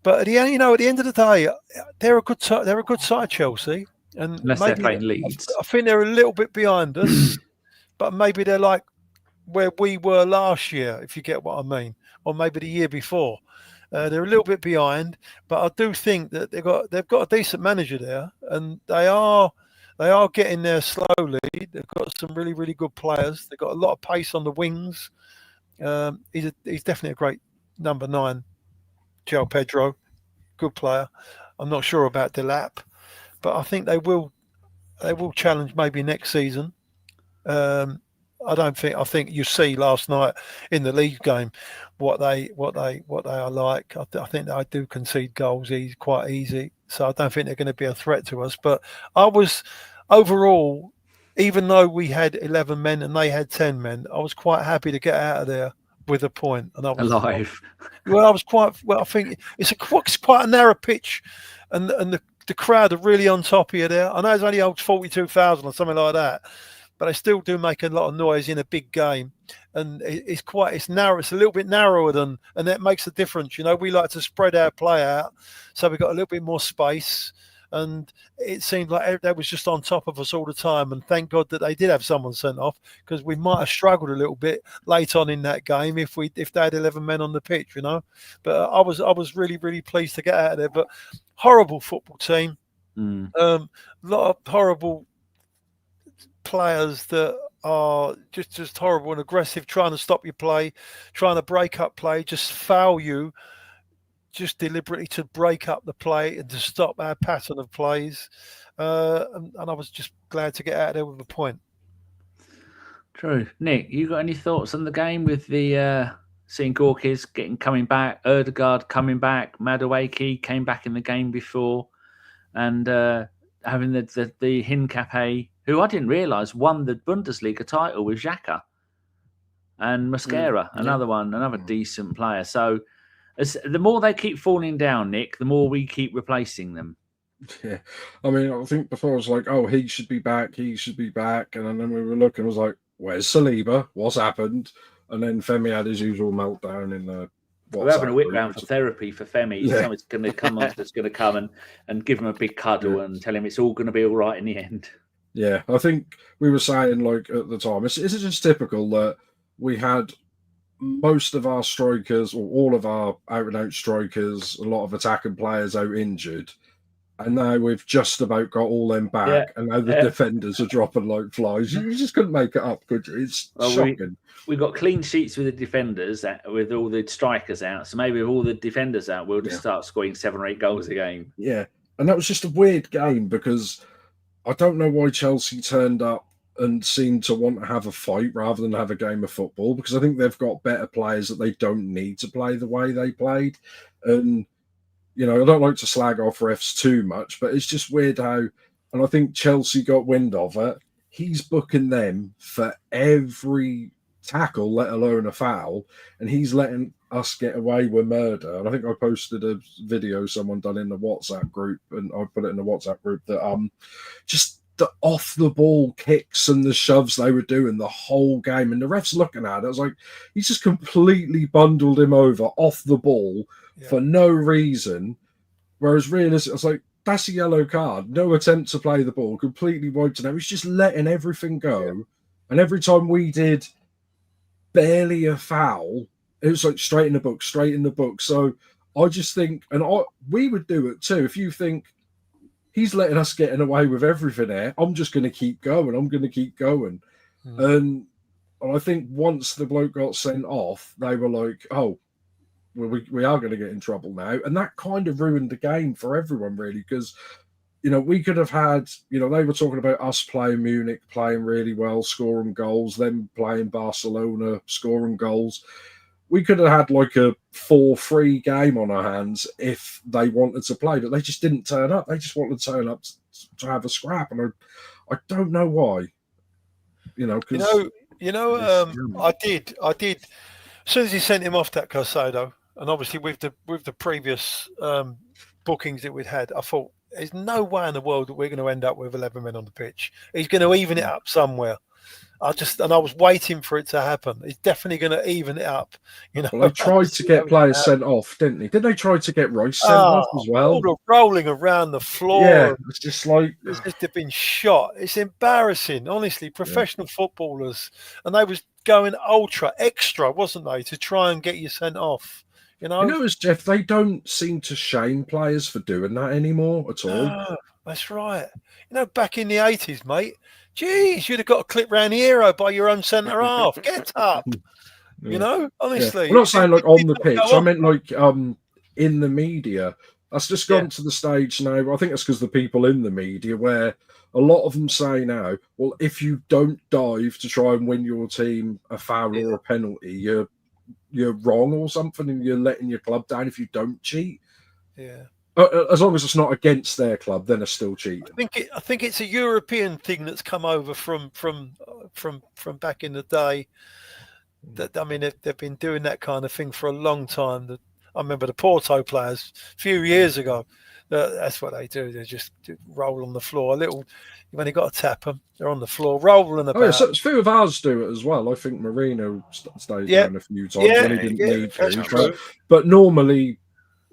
But at the end, at the end of the day, they're a good side, Chelsea, and unless they're playing Leeds, I think they're a little bit behind us, but maybe they're like where we were last year, if you get what I mean, or maybe the year before. They're a little bit behind, but I do think that they've got a decent manager there, and they are getting there slowly. They've got some really, really good players. They've got a lot of pace on the wings. He's definitely a great number 9, João Pedro, good player. I'm not sure about Delap, but I think they will challenge maybe next season. I think you see last night in the league game what they are like. I think they do concede goals quite easy, so I don't think they're going to be a threat to us. But I was overall, even though we had 11 men and they had 10 men, I was quite happy to get out of there with a point. And I was alive. I was quite well. I think it's quite a narrow pitch, and the crowd are really on top of you there. I know it's only holds 42,000 or something like that, but they still do make a lot of noise in a big game. And it's narrow. It's a little bit narrower and that makes a difference. You know, we like to spread our play out, so we got a little bit more space. And it seemed like they was just on top of us all the time. And thank God that they did have someone sent off, because we might have struggled a little bit late on in that game if they had 11 men on the pitch, you know. But I was really, really pleased to get out of there. But horrible football team, a lot of horrible players that are just horrible and aggressive, trying to stop your play, trying to break up play, just foul you. Just deliberately to break up the play and to stop our pattern of plays. And I was just glad to get out of there with a point. True. Nick, you got any thoughts on the game with the seeing Gyokeres coming back, Odegaard coming back, Madueke came back in the game before, and having the Hincapié, who I didn't realise won the Bundesliga title with Xhaka, and Mosquera, another decent player. So the more they keep falling down, Nick, the more we keep replacing them. Yeah. I mean, I think before it was like, oh, he should be back. And then we were looking, it was like, where's Saliba? What's happened? And then Femi had his usual meltdown in the We're having a whip round for therapy for Femi. Yeah. Someone's going to come on that's going to come and give him a big cuddle and tell him it's all going to be all right in the end. Yeah, I think we were saying, like, at the time, it's just typical that we had most of our strikers, or all of our out-and-out strikers, a lot of attacking players out injured, and now we've just about got all them back, and now the defenders are dropping like flies. You just couldn't make it up, could you? It's shocking. We got clean sheets with the defenders, with all the strikers out, so maybe with all the defenders out, we'll just start scoring 7 or 8 goals a game. Yeah, and that was just a weird game, because I don't know why Chelsea turned up and seem to want to have a fight rather than have a game of football, because I think they've got better players that they don't need to play the way they played. And, you know, I don't like to slag off refs too much, but it's just weird how, and I think Chelsea got wind of it, he's booking them for every tackle, let alone a foul, and he's letting us get away with murder. And I think I posted a video someone done in the WhatsApp group, and I put it in the WhatsApp group, that just the off-the-ball kicks and the shoves they were doing the whole game. And the ref's looking at it, I was like, he's just completely bundled him over off the ball for no reason. Whereas realistically, I was like, that's a yellow card. No attempt to play the ball, completely wiped it out. He's just letting everything go. Yeah. And every time we did barely a foul, it was like straight in the book. So I just think, and we would do it too. If you think, he's letting us getting away with everything here, I'm just going to keep going. And I think once the bloke got sent off, they were like, oh, well, we are going to get in trouble now. And that kind of ruined the game for everyone, really, because, you know, we could have had, you know, they were talking about us playing Munich, playing really well, scoring goals, them playing Barcelona, scoring goals. We could have had like a 4-3 game on our hands if they wanted to play, but they just didn't turn up. They just wanted to turn up to have a scrap, and I don't know why. You know, I did. As soon as he sent him off, that Caicedo, and obviously with the previous bookings that we'd had, I thought there's no way in the world that we're going to end up with 11 men on the pitch. He's going to even it up somewhere. I was waiting for it to happen. He's definitely going to even it up. You know, well, they tried to get players sent off, didn't they? Didn't they try to get Rice sent off as well? All the rolling around the floor. Yeah, it's just like it's just been shot. It's embarrassing, honestly. Professional footballers, and they was going ultra extra, wasn't they, to try and get you sent off? You know, as Jeff, they don't seem to shame players for doing that anymore at all. No, that's right. You know, back in the 80s, mate. Geez, you'd have got a clip round the hero by your own centre half. Get up. You know, honestly. I'm not saying like on the pitch. I meant like in the media. That's just gone to the stage now. I think it's because the people in the media, where a lot of them say now, well, if you don't dive to try and win your team a foul or a penalty, you're wrong or something, and you're letting your club down if you don't cheat. Yeah. As long as it's not against their club, then it's still cheating. I think it's a European thing that's come over from back in the day. That, I mean, they've been doing that kind of thing for a long time. I remember the Porto players a few years ago. That's what they do. They just roll on the floor. You've only got to tap them. They're on the floor, rolling about. Oh, yeah, so a few of ours do it as well. I think Marino stayed down a few times when he didn't need to. But normally,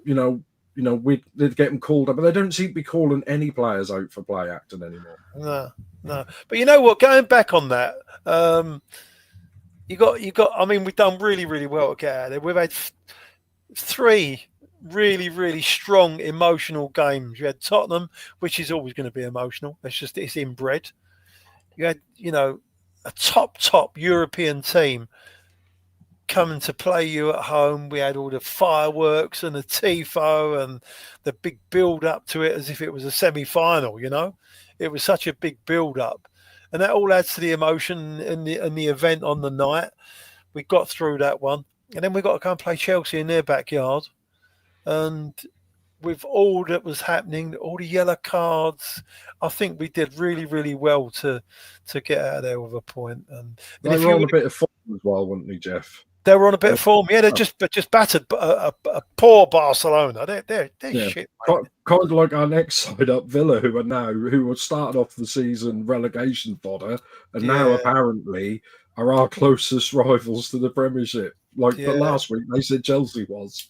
they'd get them called up, but they don't seem to be calling any players out for play acting anymore. No. But you know what? Going back on that, you got. I mean, we've done really, really well to get out of there. We've had 3 really, really strong emotional games. You had Tottenham, which is always going to be emotional. It's inbred. You had, a top European team coming to play you at home. We had all the fireworks and the tifo and the big build up to it as if it was a semi-final. It was such a big build up, and that all adds to the emotion in the event on the night. We got through that one, and then we got to go and play Chelsea in their backyard. And with all that was happening, all the yellow cards, I think we did really, really well to get out of there with a point. And they were on a bit of form as well, weren't they, Jeff? They were on a bit of form. Yeah, they just battered a poor Barcelona. They're shit. Kind of like our next side up, Villa, who were started off the season relegation fodder, and now apparently are our closest rivals to the Premiership. But last week they said Chelsea was.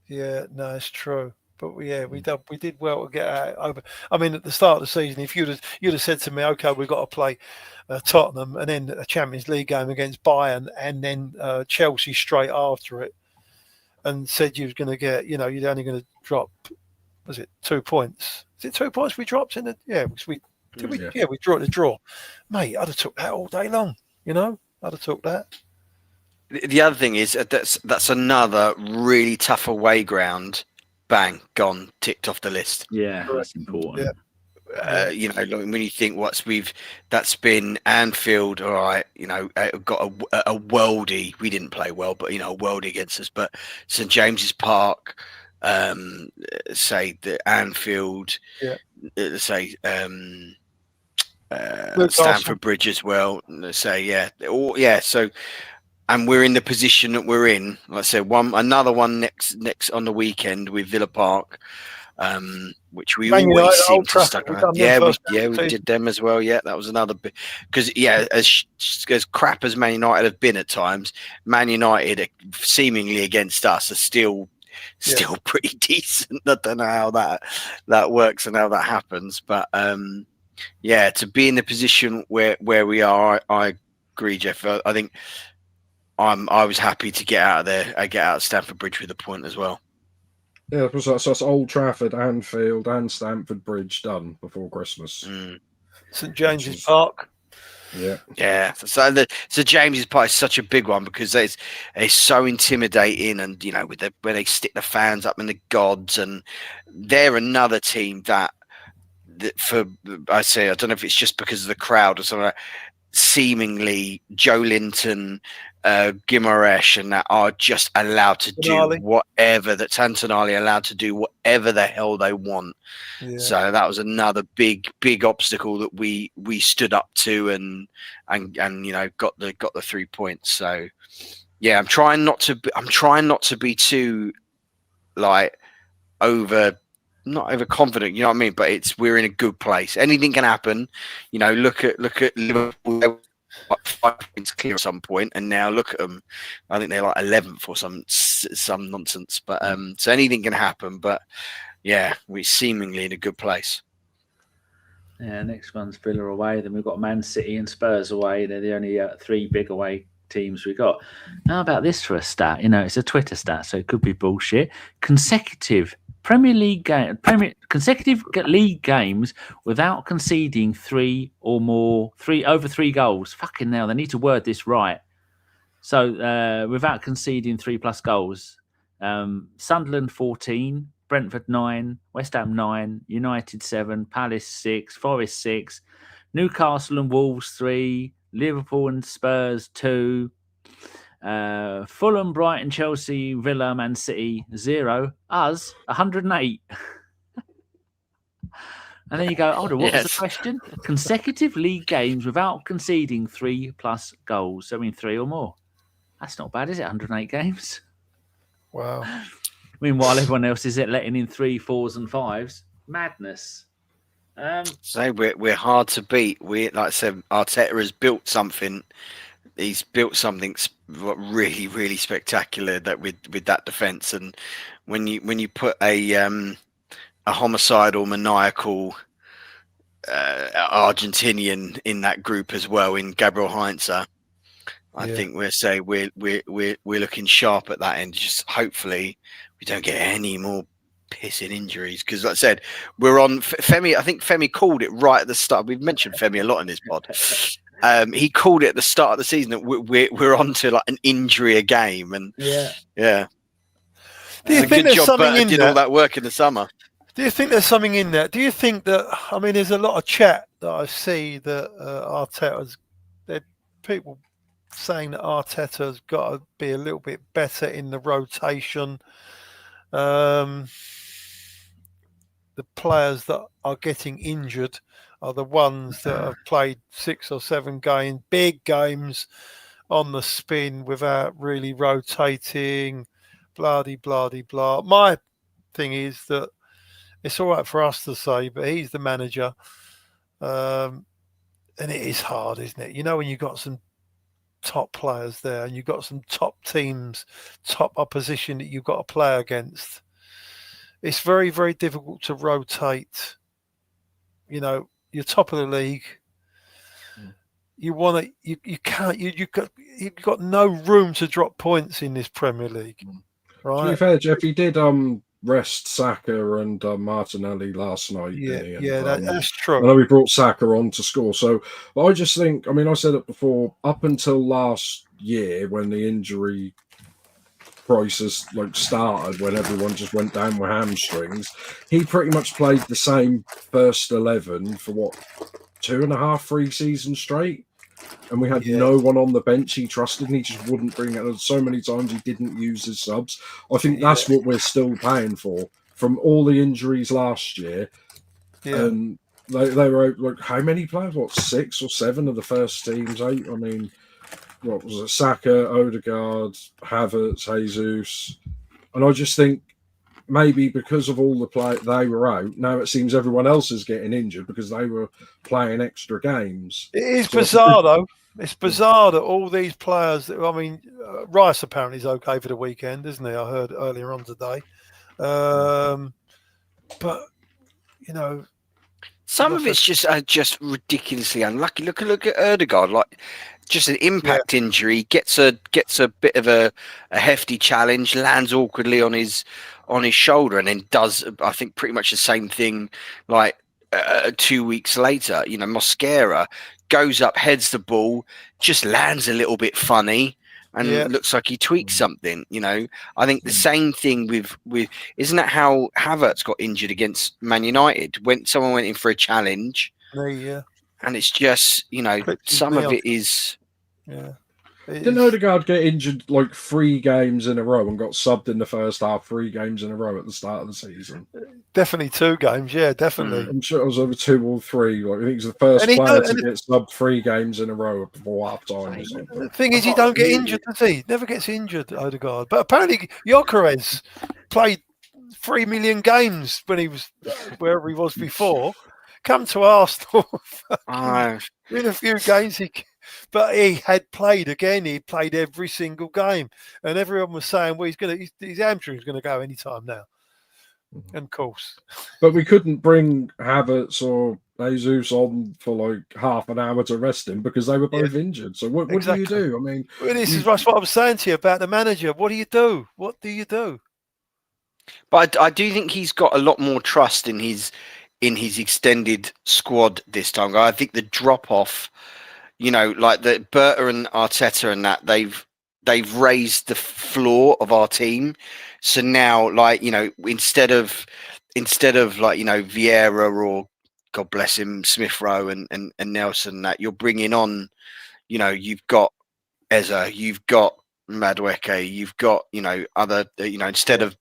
Yeah, no, it's true. But we did well to get out over. I mean, at the start of the season, if you'd have said to me, okay, we've got to play Tottenham and then a Champions League game against Bayern and then Chelsea straight after it, and said you was going to get, you're only going to drop, was it 2 points? Is it 2 points we dropped in the? Yeah, we drew the draw, mate. I'd have took that all day long. I'd have took that. The other thing is that's another really tough away ground. Bang, gone, ticked off the list. Yeah, that's important. Yeah. When you think that's been Anfield, all right, got a worldie. We didn't play well, but a worldie against us. But St James's Park, say the Anfield, say Stamford Bridge as well. Say so. And we're in the position that we're in. Like I said, another one next on the weekend with Villa Park, which we always seem to stuck around. We did them as well. Yeah, that was another bit. Because as crap as Man United have been at times, Man United seemingly against us are still pretty decent. I don't know how that works and how that happens, but to be in the position where we are, I agree, Jeff. I think. I was happy to get out of there. I get out of Stamford Bridge with a point as well. Yeah, so that's Old Trafford, Anfield, and Stamford Bridge done before Christmas. St James's Park. Yeah. So James's Park is such a big one because it's so intimidating, and when they stick the fans up in the gods, and they're another team that I don't know if it's just because of the crowd or something like that, seemingly Joe Linton, Gyokeres and that are just allowed to do whatever, that Antonelli allowed to do whatever the hell they want. Yeah. So that was another big obstacle that we stood up to and got the 3 points. So I'm trying not to be too not overconfident, you know what I mean? But we're in a good place. Anything can happen. Look at Liverpool. 5 points clear at some point, and now look at them. I think they're 11th or some nonsense. But so anything can happen. But we're seemingly in a good place. Yeah, next one's Villa away. Then we've got Man City and Spurs away. They're the only 3 big away teams we got. How about this for a stat? It's a Twitter stat, so it could be bullshit. Consecutive league games without conceding 3 over 3 goals. Fucking hell, they need to word this right. So without conceding 3+ goals, Sunderland 14, Brentford 9, West Ham 9, United 7, Palace 6, Forest 6, Newcastle and Wolves 3, Liverpool and Spurs 2. Fulham, Brighton, Chelsea, Villa, Man City 0. Us 108. And then you go, hold on, what was the question? Consecutive league games without conceding 3+ goals. So 3 or more. That's not bad, is it? 108 games. Wow. Meanwhile, everyone else is letting in 3, 4s, and 5s. Madness. So we're hard to beat. Like I said, Arteta has built something. He's built something really, really spectacular that with that defence. And when you put a homicidal, maniacal Argentinian in that group as well, in Gabriel Heinze, I think we're looking sharp at that end. Just hopefully we don't get any more pissing injuries, because like I said, we're on Femi. I think Femi called it right at the start. We've mentioned Femi a lot in this pod. He called it at the start of the season that we're on to like an injury a game, and yeah. Do you think there's something in did that? All that work in the summer. Do you think there's something in there? Do you think that? I mean, there's a lot of chat that I see that Arteta's. There people saying that Arteta's got to be a little bit better in the rotation. The players that are getting injured are the ones that have played 6 or 7 games, big games on the spin without really rotating, blah. My thing is that it's all right for us to say, but he's the manager. And it is hard, isn't it? You know, when you've got some top players there and you've got some top teams, top opposition that you've got to play against, it's very, very difficult to rotate. You know, you're top of the league. You want to, you can't, you've got no room to drop points in this Premier League. Right? To be fair, Jeff, he did rest Saka and Martinelli last night. That's true. I know we brought Saka on to score. So, but I just think, I mean, I said it before, up until last year when the injury crisis started, when everyone just went down with hamstrings, he pretty much played the same first 11 for 2.5, 3 seasons straight. And we had no one on the bench he trusted, and he just wouldn't bring it. So many times he didn't use his subs. I think that's what we're still paying for from all the injuries last year. And they were how many players? 6 or 7 of the first team's 8? I mean, what was it? Saka, Odegaard, Havertz, Jesus. And I just think maybe because of all the play they were out, now it seems everyone else is getting injured because they were playing extra games. It is bizarre, though. It's bizarre that all these players, I mean, Rice apparently is okay for the weekend, isn't he? I heard earlier on today. But, you know, some of it's just ridiculously unlucky. Look at Odegaard, just an impact injury, gets a bit of a hefty challenge, lands awkwardly on his shoulder, and then does, I think, pretty much the same thing 2 weeks later. You know, Mosquera goes up, heads the ball, just lands a little bit funny, and looks like he tweaked something. You know, I think the same thing with isn't that how Havertz got injured against Man United when someone went in for a challenge? And it's just, you know, some of it is. Didn't Odegaard get injured 3 games in a row and got subbed in the first half 3 games in a row at the start of the season? Definitely 2 games, definitely. I'm sure it was over 2 or 3. I think he's the first player to get subbed 3 games in a row before half time or something. The thing is, he don't get injured, does he? Never gets injured, Odegaard. But apparently, Gyokeres played 3 million games when he was wherever he was before. Come to Arsenal in a few games, but he had played again. He played every single game, and everyone was saying, "Well, his hamstring's going to go anytime now." And of course, but we couldn't bring Havertz or Jesus on for half an hour to rest him because they were both injured. So what do you do? I mean, this is what I'm saying to you about the manager. What do you do? What do you do? But I do think he's got a lot more trust in his extended squad this time. I think the drop off, you know, like the Berta and Arteta and that, they've raised the floor of our team. So now, you know, instead of Vieira or, God bless him, Smith Rowe and Nelson, that you're bringing on, you know, you've got Eza, you've got Madueke, you've got, you know, other, you know, instead of,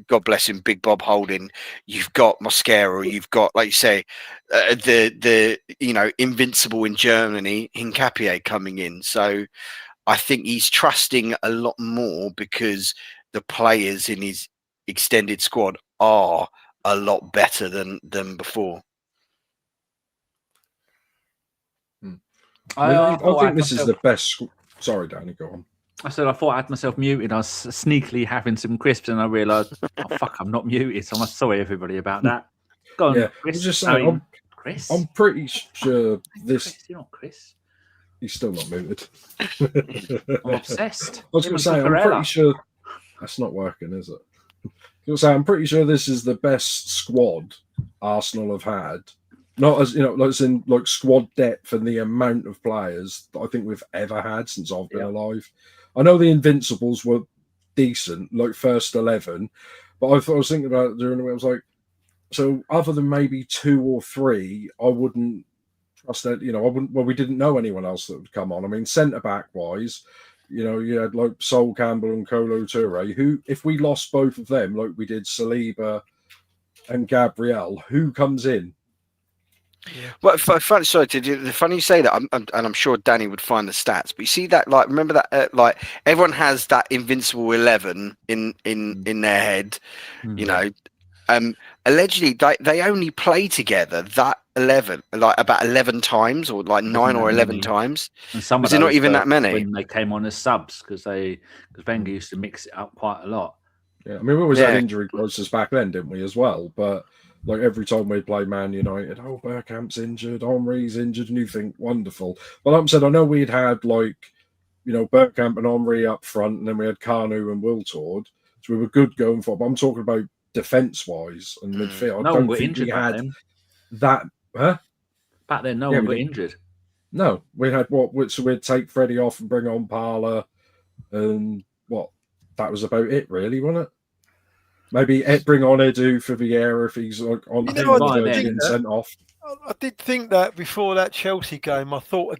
God bless him, Big Bob Holding, you've got Mosquera, you've got, like you say, the you know, invincible in Germany, Hincapié coming in. So I think he's trusting a lot more because the players in his extended squad are a lot better than before. I think this is the best. Sorry, Danny, go on. I said I thought I had myself muted. I was sneakily having some crisps, and I realised, oh fuck, I'm not muted. So I'm sorry, everybody, about that. Go on, Yeah, Chris. just saying, Chris. I'm pretty sure this. Chris, you're not Chris. He's still not muted. I'm obsessed. I was going to say, I'm pretty sure that's not working, is it? I was going to say, I'm pretty sure this is the best squad Arsenal have had. Not as like squad depth and the amount of players that I think we've ever had since I've been alive. I know the Invincibles were decent, like first 11, but I was thinking about it during the week. I was like, so other than maybe 2 or 3, I wouldn't trust that. I wouldn't. Well, we didn't know anyone else that would come on. I mean, centre back wise, you had like Sol Campbell and Kolo Toure, who, if we lost both of them, like we did Saliba and Gabriel, who comes in? Yeah. Well, the funny you say that, and I'm sure Danny would find the stats. But you see that, like, remember that, like, everyone has that invincible 11 in their head. Allegedly they only play together that 11, like about 11 times, or like 9 or 11 times. And some was it not even that many when they came on as subs because Wenger used to mix it up quite a lot. Yeah, I mean, we always had injury process back then, didn't we, as well? But like every time we play Man United, Bergkamp's injured, Henry's injured, and you think, wonderful. But like I said, I know we'd had Bergkamp and Henry up front, and then we had Kanu and Wiltord. So we were good going for it. But I'm talking about defence-wise and midfield. No one got injured back then. That, huh? Back then, no one got injured. No, we had so we'd take Freddie off and bring on Parler, and that was about it, really, wasn't it? Maybe bring on Edu for Vieira if he's like on being sent off. I did think that before that Chelsea game. I thought,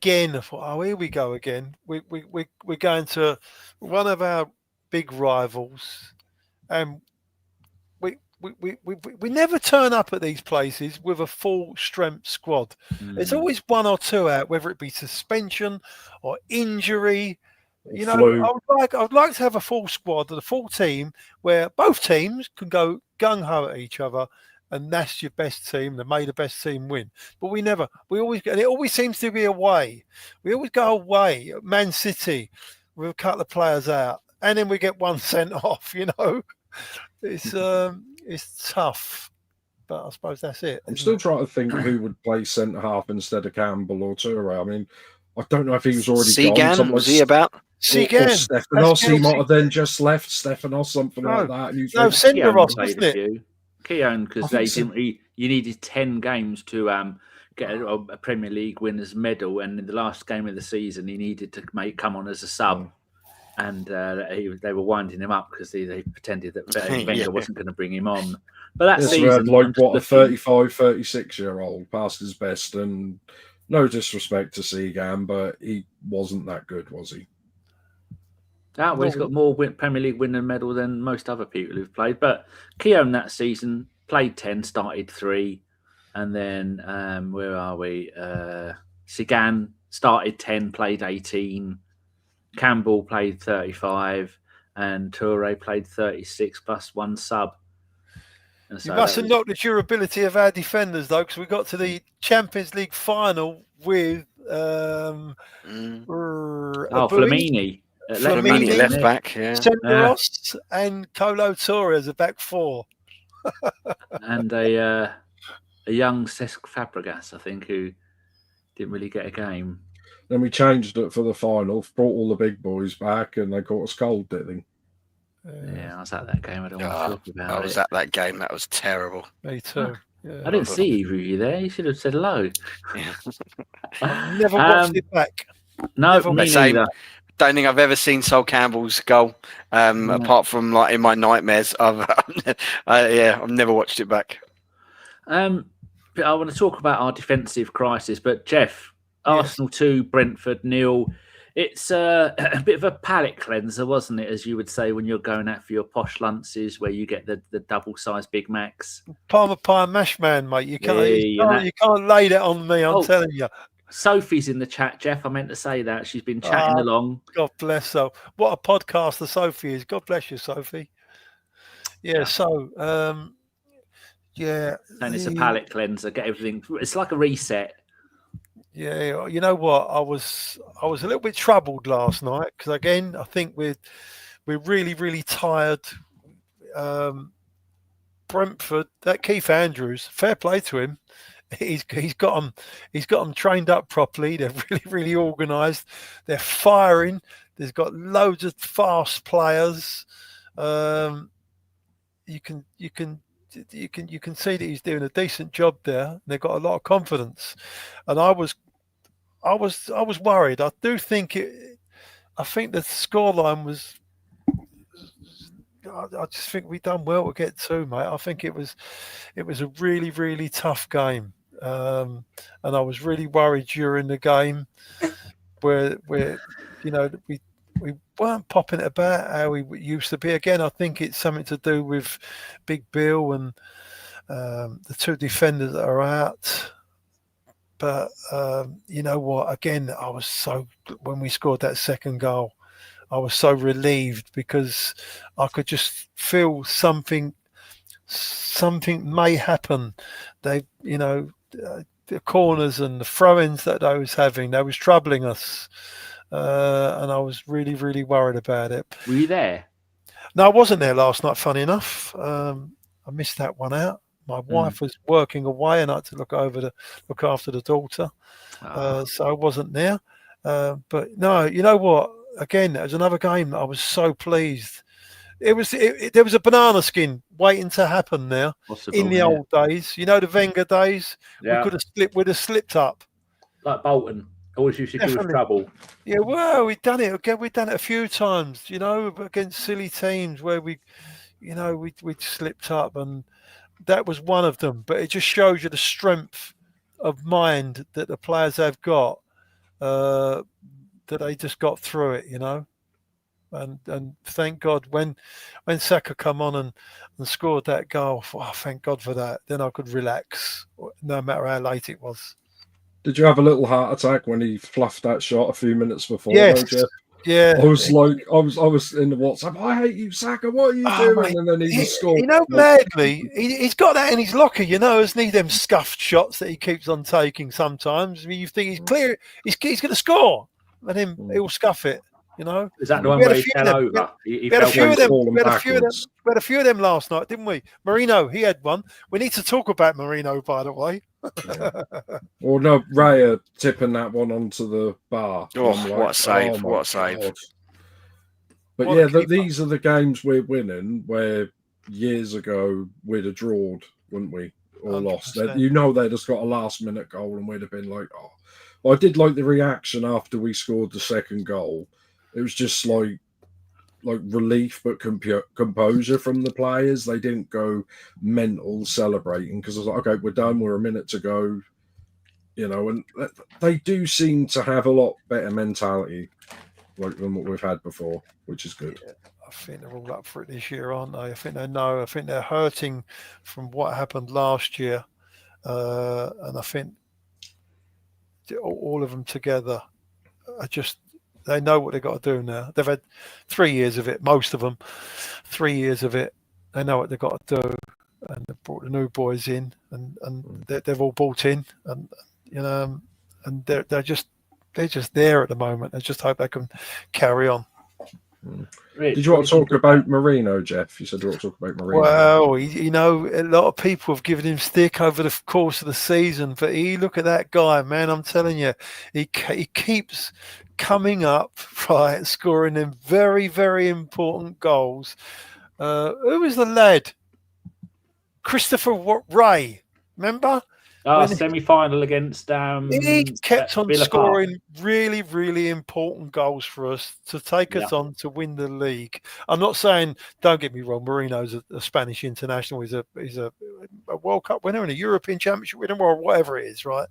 oh, here we go again. We're going to one of our big rivals, and we never turn up at these places with a full strength squad. There's always 1 or 2 out, whether it be suspension or injury. I would like to have a full squad, a full team, where both teams can go gung-ho at each other, and that's your best team. That made the best team win. But we never. It always seems to be away. We always go away. Man City, with a couple of players out, and then we get 1 sent off. It's tough. But I suppose that's it. I'm still trying to think who would play centre half instead of Campbell or Toure. I mean, I don't know if he was already gone. Was he about? Stefanos, he might have then just left Stefanos, something like that. No, Senderos, wasn't it? Keown, because you needed 10 games to get a Premier League winners medal, and in the last game of the season, he needed to come on as a sub, and they were winding him up because they pretended that Wenger wasn't going to bring him on. But that season, a 35, 36-year-old past his best, and no disrespect to Seagan, but he wasn't that good, was he? He's got more Premier League winner medal than most other people who've played. But Keown that season played 10, started 3. And then, where are we? Seagan started 10, played 18. Campbell played 35. And Toure played 36 plus 1 sub. And so you must have knocked the durability of our defenders, though, because we got to the Champions League final with Flamini. Flamini left back, Senderos and Kolo Toure as a back 4. And a young Cesc Fabregas, I think, who didn't really get a game. Then we changed it for the final, brought all the big boys back, and they caught us cold, didn't they? Yeah, I was at that game. I don't want to talk about it. I was at that game. That was terrible. Me too. Yeah. I didn't see either of you there. You should have said hello. Yeah. I've never watched it back. No, me neither. Don't think I've ever seen Sol Campbell's goal, apart from like in my nightmares. I've never watched it back. But I want to talk about our defensive crisis. But Jeff, Arsenal 2, Brentford 0. It's a bit of a palate cleanser, wasn't it? As you would say when you're going out for your posh lunches, where you get the double-sized Big Macs. Parma pie and mash man, mate. You can't lay that on me. I'm telling you. Sophie's in the chat, Jeff. I meant to say that. She's been chatting along. God bless her. What a podcaster Sophie is. God bless you, Sophie. Yeah. So, And it's a palate cleanser. Get everything. It's like a reset. Yeah, you know what? I was a little bit troubled last night because again, I think we're really, really tired. Brentford, that Keith Andrews, fair play to him. He's got them trained up properly. They're really, really organised. They're firing. There's got loads of fast players. You can see that he's doing a decent job there. They've got a lot of confidence, and I was worried. I do think I think the scoreline was. I just think we done well to get two, mate. I think it was a really, really tough game, and I was really worried during the game where we weren't popping it about how we used to be. Again, I think it's something to do with Big Bill and the two defenders that are out. But you know what? Again, when we scored that second goal, I was so relieved because I could just feel something may happen. The corners and the throw-ins that I was having, they was troubling us. And I was really, really worried about it. Were you there? No, I wasn't there last night, funny enough. I missed that one out. My wife was working away and I had to look after the daughter. So I wasn't there. But no, you know what? Again, it was another game that I was so pleased. There was a banana skin waiting to happen there. In the old days. You know, the Wenger days? Yeah. We'd have slipped up. Like Bolton. Always used to give us trouble. Yeah, well, we've done it again. We've done it a few times, against silly teams where we'd slipped up, and that was one of them. But it just shows you the strength of mind that the players have got, that they just got through it, And thank God when Saka come on and scored that goal, thank God for that. Then I could relax, no matter how late it was. Did you have a little heart attack when he fluffed that shot a few minutes before? Yes. Though, Jeff? Yeah. I was in the WhatsApp. I hate you, Saka. What are you doing? Mate, and then he scored. Madly. He's got that in his locker, isn't he? Them scuffed shots that he keeps on taking sometimes. I mean, you think he's clear. He's going to score, and then he'll scuff it. Is that the one where he fell over? We had a few of them. We had a few of them last night, didn't we? Marino, he had one. We need to talk about Marino, by the way. Or no, Raya tipping that one onto the bar. What a save! What a save! But these are the games we're winning where years ago we'd have drawed, wouldn't we? Or 100%. Lost. They'd just got a last minute goal and we'd have been like, oh. Well, I did like the reaction after we scored the second goal. It was just like relief, but composure from the players. They didn't go mental celebrating because I was like, okay, we're done. We're a minute to go, and they do seem to have a lot better mentality than what we've had before, which is good. Yeah, I think they're all up for it this year, aren't they? I think they know. I think they're hurting from what happened last year. And I think all of them together are just, they know what they've got to do now. They've had 3 years of it, most of them. 3 years of it. They know what they've got to do. And they've brought the new boys in and they've all bought in. And, and they're just there at the moment. I just hope they can carry on. Did you want to talk about Marino, Jeff? You said you want to talk about Marino. Well, a lot of people have given him stick over the course of the season, but look at that guy, man. I'm telling you, he keeps coming up, right, scoring them very, very important goals. Who was the lad? Christopher Ray, remember? Semi-final against he kept on Villa scoring Park. really, really important goals for us to take us on to win the league. I'm not saying, don't get me wrong, Marino's a Spanish international. He's a World Cup winner and a European Championship winner or whatever it is, right?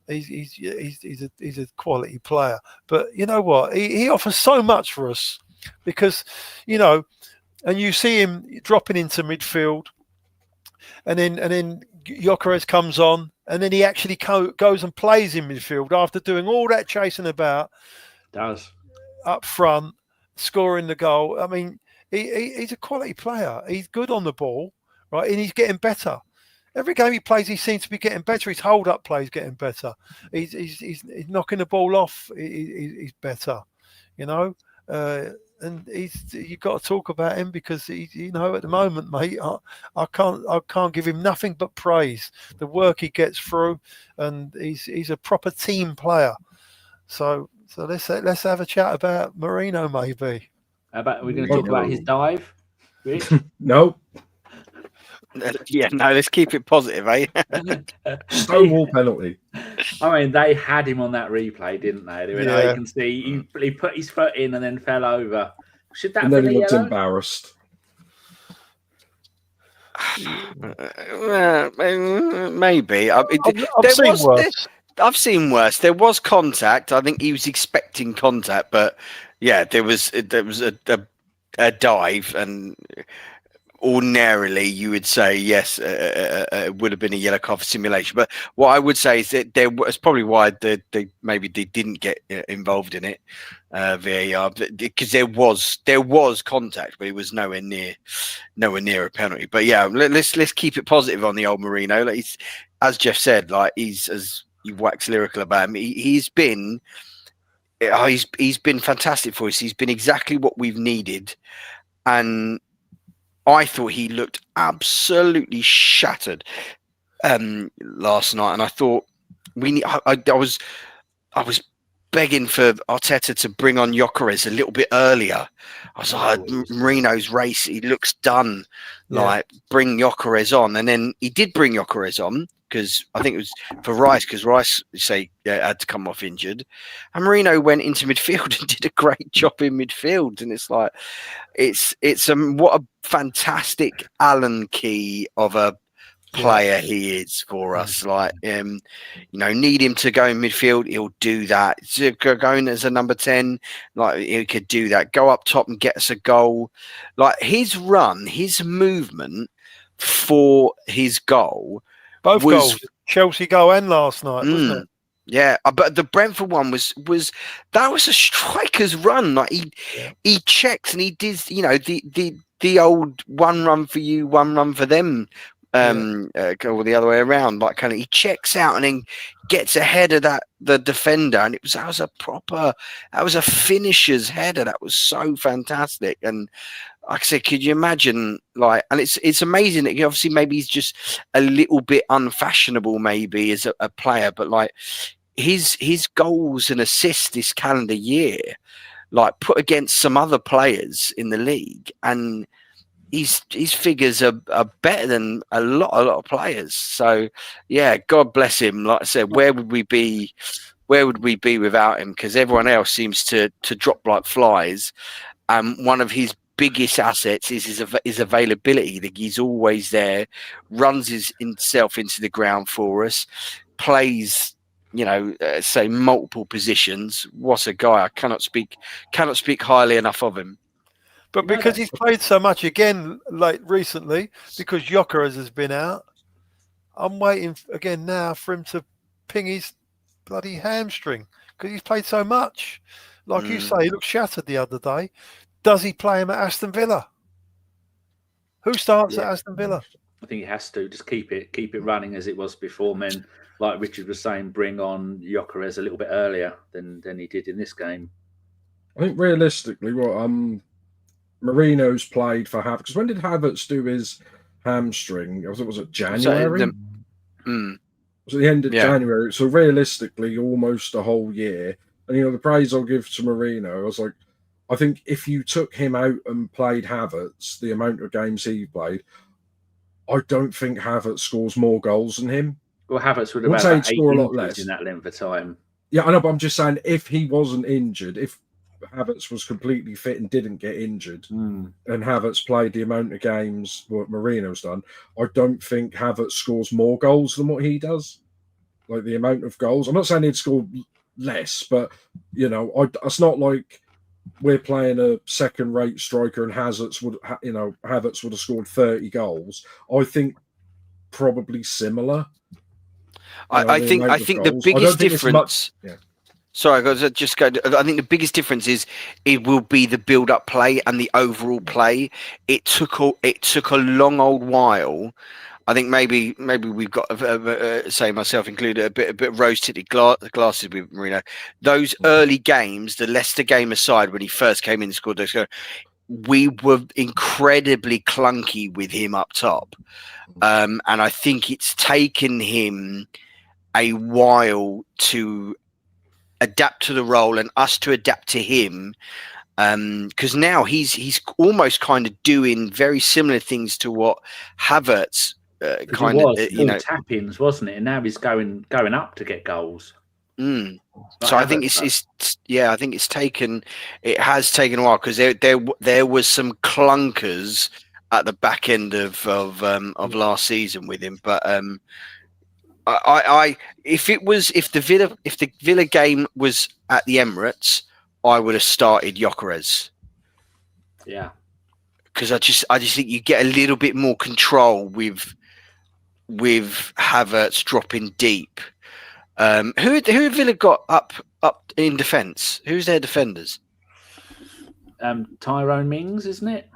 He's a quality player. But you know what? He offers so much for us because, and you see him dropping into midfield and then Gyokeres comes on, and then he actually goes and plays in midfield after doing all that chasing about. Does up front, scoring the goal. I mean, he's a quality player. He's good on the ball, right? And he's getting better. Every game he plays, he seems to be getting better. His hold-up play is getting better. He's knocking the ball off. He's better, you know. And you've got to talk about him because at the moment, mate, I can't give him nothing but praise. The work he gets through, and he's a proper team player. So let's have a chat about Merino, maybe. How about we're going to talk about his dive, Rich? No. Yeah, no, let's keep it positive, eh? Stonewall penalty. I mean, they had him on that replay, didn't they? You can see he put his foot in and then fell over. Should that? And then he looked embarrassed. Maybe. I've seen worse. There was contact. I think he was expecting contact, but yeah, there was a dive, and ordinarily you would say yes, it would have been a yellow card for simulation. But what I would say is that there was probably why they didn't get involved in it, VAR, because there was contact, but it was nowhere near a penalty. But yeah, let's keep it positive on the old Merino. Like as Jeff said, like he's, as you wax lyrical about him, he's been fantastic for us. He's been exactly what we've needed, and I thought he looked absolutely shattered last night, and I thought I was begging for Arteta to bring on Gyokeres a little bit earlier. I was like, Merino's race, he looks done. Like, bring Gyokeres on, and then he did bring Gyokeres on because I think it was for Rice, because Rice had to come off injured, and Merino went into midfield and did a great job in midfield. And it's like, it's what a fantastic Allen key of a player he is for us. Like, need him to go in midfield, he'll do that. Going as a number 10, like, he could do that. Go up top and get us a goal. Like, his run, his movement for his goal. Both goals, Chelsea goal and last night, wasn't it? Yeah, but the Brentford one was a striker's run. Like he checks and he did, the old one run for you, one run for them. Go the other way around. Like, kind of, he checks out and then gets ahead of the defender, and that was a finisher's header. That was so fantastic. And like I said, could you imagine, like, and it's amazing that obviously maybe he's just a little bit unfashionable maybe as a player, but like his goals and assists this calendar year, like, put against some other players in the league, and his figures are better than a lot of players. So yeah, God bless him. Like I said, where would we be without him? Because everyone else seems to drop like flies. One of his biggest assets is his availability. That he's always there, runs himself into the ground for us, plays, say multiple positions. What a guy! I cannot speak highly enough of him. But because he's played so much again, like recently, because Gyokeres has been out, I'm waiting again now for him to ping his bloody hamstring, because he's played so much. Like you say, he looked shattered the other day. Does he play him at Aston Villa? Who starts at Aston Villa? I think he has to just keep it running as it was before. Men, like Richard was saying, bring on Gyokeres a little bit earlier than he did in this game. I think realistically, Merino's played for Havertz. Because when did Havertz do his hamstring? Was it January? Was it the end of January? So realistically, almost a whole year. And the praise I'll give to Merino, I was like, I think if you took him out and played Havertz, the amount of games he played, I don't think Havertz scores more goals than him. Well, Havertz would have had score a lot less in that length of time. Yeah, I know, but I'm just saying, if he wasn't injured, if Havertz was completely fit and didn't get injured, and Havertz played the amount of games what Merino's done, I don't think Havertz scores more goals than what he does. Like, the amount of goals. I'm not saying he'd score less, but, it's not like we're playing a second-rate striker and Havertz would have scored 30 goals. I think probably similar. I think the biggest difference. Sorry, guys. Just go. I think the biggest difference is it will be the build-up play and the overall play. It took a long old while. I think maybe we've got, say myself included, a bit of rose-tinted glasses with Marino. Those early games, the Leicester game aside, when he first came in and scored those, we were incredibly clunky with him up top, and I think it's taken him a while to adapt to the role and us to adapt to him, because now he's almost kind of doing very similar things to what Havertz kind of, tap-ins, wasn't it? And now he's going up to get goals. So I think it has taken a while, because there was some clunkers at the back end of last season with him, but if the Villa game was at the Emirates, I would have started Gyokeres. Yeah, because I just think you get a little bit more control with Havertz dropping deep. Who have Villa got up in defence? Who's their defenders? Tyrone Mings, isn't it?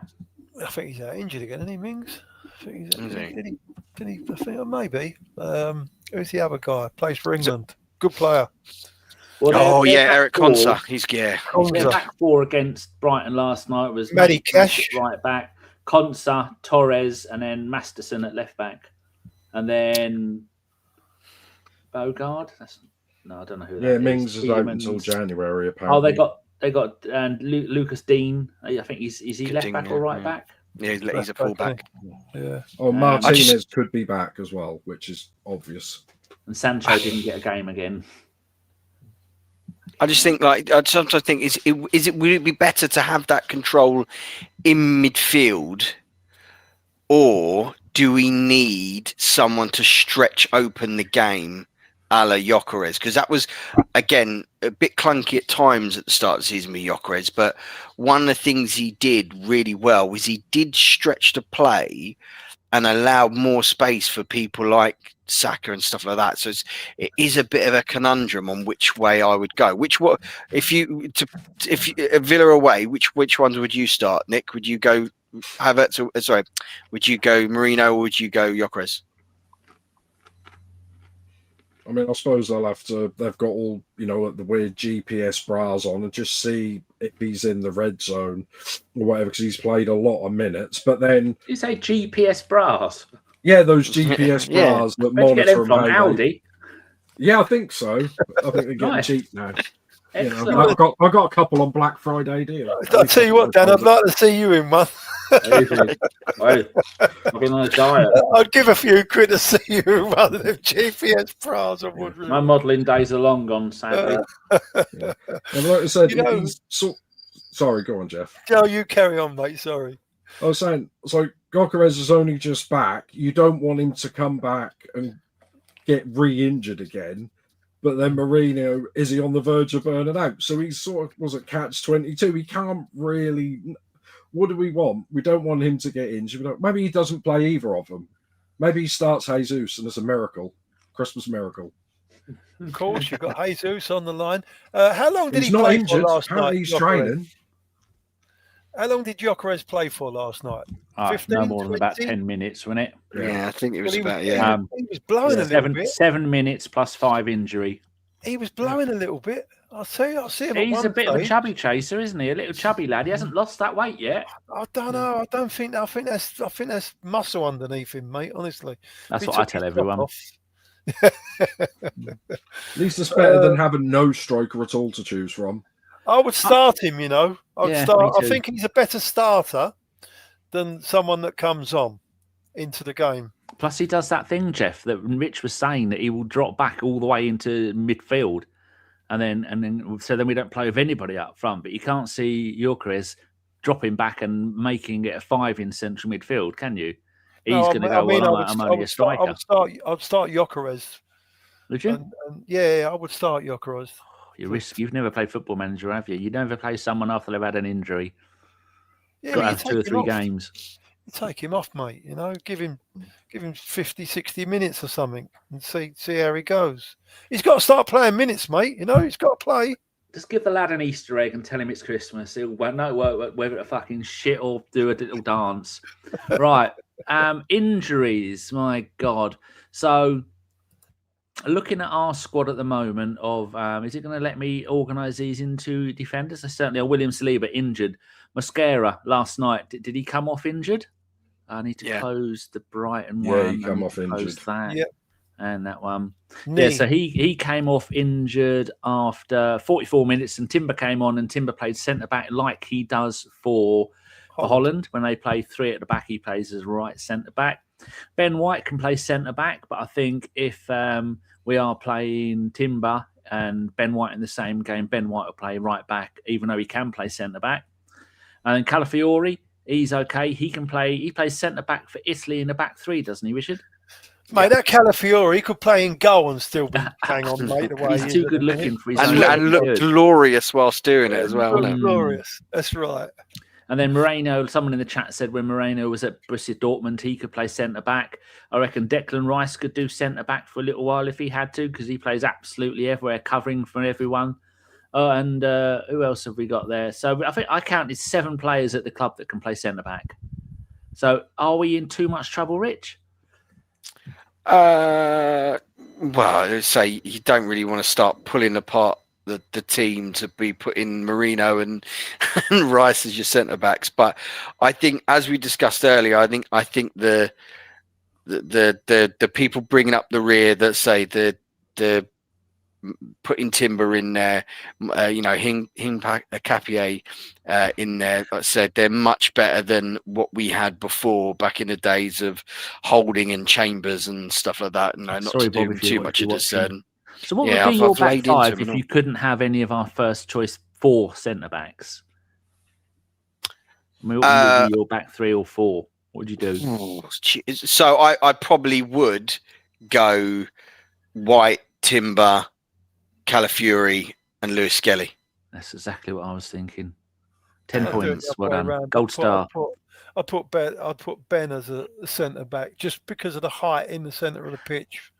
I think he's injured again, isn't he, Mings? I think I think maybe. Who's the other guy? Plays for England. Good player. Well, Eric Konsa. He's Their back four against Brighton last night was Matty Cash right back, Konsa, Torres, and then Masterson at left back, and then Odegaard. I don't know who. Yeah, Mings is out until January. Apparently. Oh, they got Lucas Dean. I think is he left back or right back? Yeah, he's a full back. Yeah. Oh, Martinez could be back as well, which is obvious. And Sancho didn't get a game again. I just think, I sometimes think, would it be better to have that control in midfield, or do we need someone to stretch open the game, a la Gyokeres? Because that was, again, a bit clunky at times at the start of the season with Gyokeres, but one of the things he did really well was he did stretch the play and allow more space for people like Saka and stuff like that. So it is a bit of a conundrum on which way I would go. If you Villa away, which ones would you start, Nick? Would you go Havertz? Would you go Marino, or would you go Gyokeres? I mean, I suppose they've got all, the weird GPS bras on and just see if he's in the red zone or whatever, because he's played a lot of minutes. But then... You say GPS bras? Yeah, those GPS bras that monitor from Aldi. Yeah, I think so. I think they're getting cheap now. I've got a couple on Black Friday deal. I'll tell you what, Dan, I'd like to see you in one. I've been on a diet. I'd give a few quid to see you in one of them GPS bras. My modelling days are long gone, sadly. And like I said, sorry, go on, Jeff. No, you carry on, mate. Sorry. I was saying, so Gyokeres is only just back. You don't want him to come back and get re-injured again. But then Marino, is he on the verge of burning out? So he's sort of was at catch-22. He can't really. What do we want? We don't want him to get injured. Maybe he doesn't play either of them. Maybe he starts Jesus, and it's a miracle, Christmas miracle. Of course, you've got Jesus on the line. How long did he's he play injured. for last night? He's training. How long did Gyokeres play for last night? 15, no more 20? than about 10 minutes, wasn't it? Yeah, I think it was he was blowing a little bit. 7 minutes plus 5 injury. He was blowing a little bit. I'll see him. He's a bit of a chubby chaser, isn't he? A little chubby lad. He hasn't lost that weight yet. I don't know. I think that's muscle underneath him, mate. Honestly, that's what I tell everyone. At least it's better than having no striker at all to choose from. I would start him. I think he's a better starter than someone that comes on into the game. Plus, he does that thing, Jeff, that Rich was saying, that he will drop back all the way into midfield, and then we don't play with anybody up front. But you can't see Gyokeres dropping back and making it a 5 in central midfield, can you? He's going to go. I'm only a striker. I'd start Gyokeres. Would you? Yeah, I would start Gyokeres. You risk. You've never played Football Manager, have you? You never play someone after they've had an injury. Yeah, got to have 2 or 3 games. Take him off, mate. Give him 50, 60 minutes or something, and see how he goes. He's got to start playing minutes, mate. He's got to play. Just give the lad an Easter egg and tell him it's Christmas. He'll know whether to fucking shit or do a little dance. Right. Injuries. My God. So, looking at our squad at the moment is it going to let me organise these into defenders? I certainly are. William Saliba injured. Mosquera last night. Did he come off injured? I need to close the Brighton one. Yeah, he come off injured. That. Yep. And that one. Knee. Yeah, so he came off injured after 44 minutes, and Timber came on, and Timber played centre-back like he does for Holland. When they play three at the back, he plays as right centre-back. Ben White can play centre-back, but I think if we are playing Timber and Ben White in the same game, Ben White will play right back, even though he can play centre-back. And then Calafiori, he's okay. He plays centre-back for Italy in the back three, doesn't he, Richard? Mate, that Calafiori, he could play in goal and still be hang on, mate. The way he's too good looking for his and looked glorious whilst doing it as well. Glorious. That's right. And then Moreno, someone in the chat said when Moreno was at Borussia Dortmund, he could play centre-back. I reckon Declan Rice could do centre-back for a little while if he had to, because he plays absolutely everywhere, covering for everyone. And who else have we got there? So I think I counted 7 players at the club that can play centre-back. So are we in too much trouble, Rich? Well, I'd say you don't really want to start pulling apart the team to be putting Marino and Rice as your centre backs, but I think, as we discussed earlier, I think the people bringing up the rear that say the putting Timber in there, Capier in there, like I said, they're much better than what we had before back in the days of Holding and Chambers and stuff like that. No, not to do too much of this. So what would be your back five if you couldn't have any of our first choice 4 centre-backs? What would be your back 3 or 4? What would you do? So I probably would go White, Timber, Calafiori and Lewis-Skelly. That's exactly what I was thinking. 10 points. Well done. Gold star. I'd put Ben as a centre-back just because of the height in the centre of the pitch.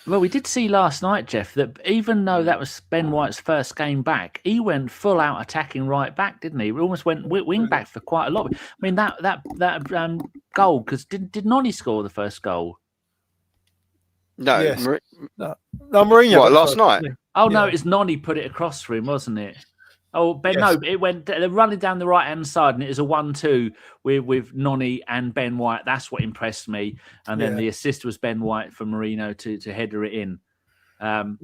Well, we did see last night, Jeff, that even though that was Ben White's first game back, he went full out attacking right back, didn't he? He almost went wing back for quite a lot. I mean, that goal, because did Noni score the first goal? No, yes. No, Mourinho. What, last night? Oh, no, it's Noni put it across for him, wasn't it? Oh, Ben, yes. No, it went running down the right-hand side, and it was a 1-2 with Noni and Ben White. That's what impressed me. And then the assist was Ben White for Marino to header it in. But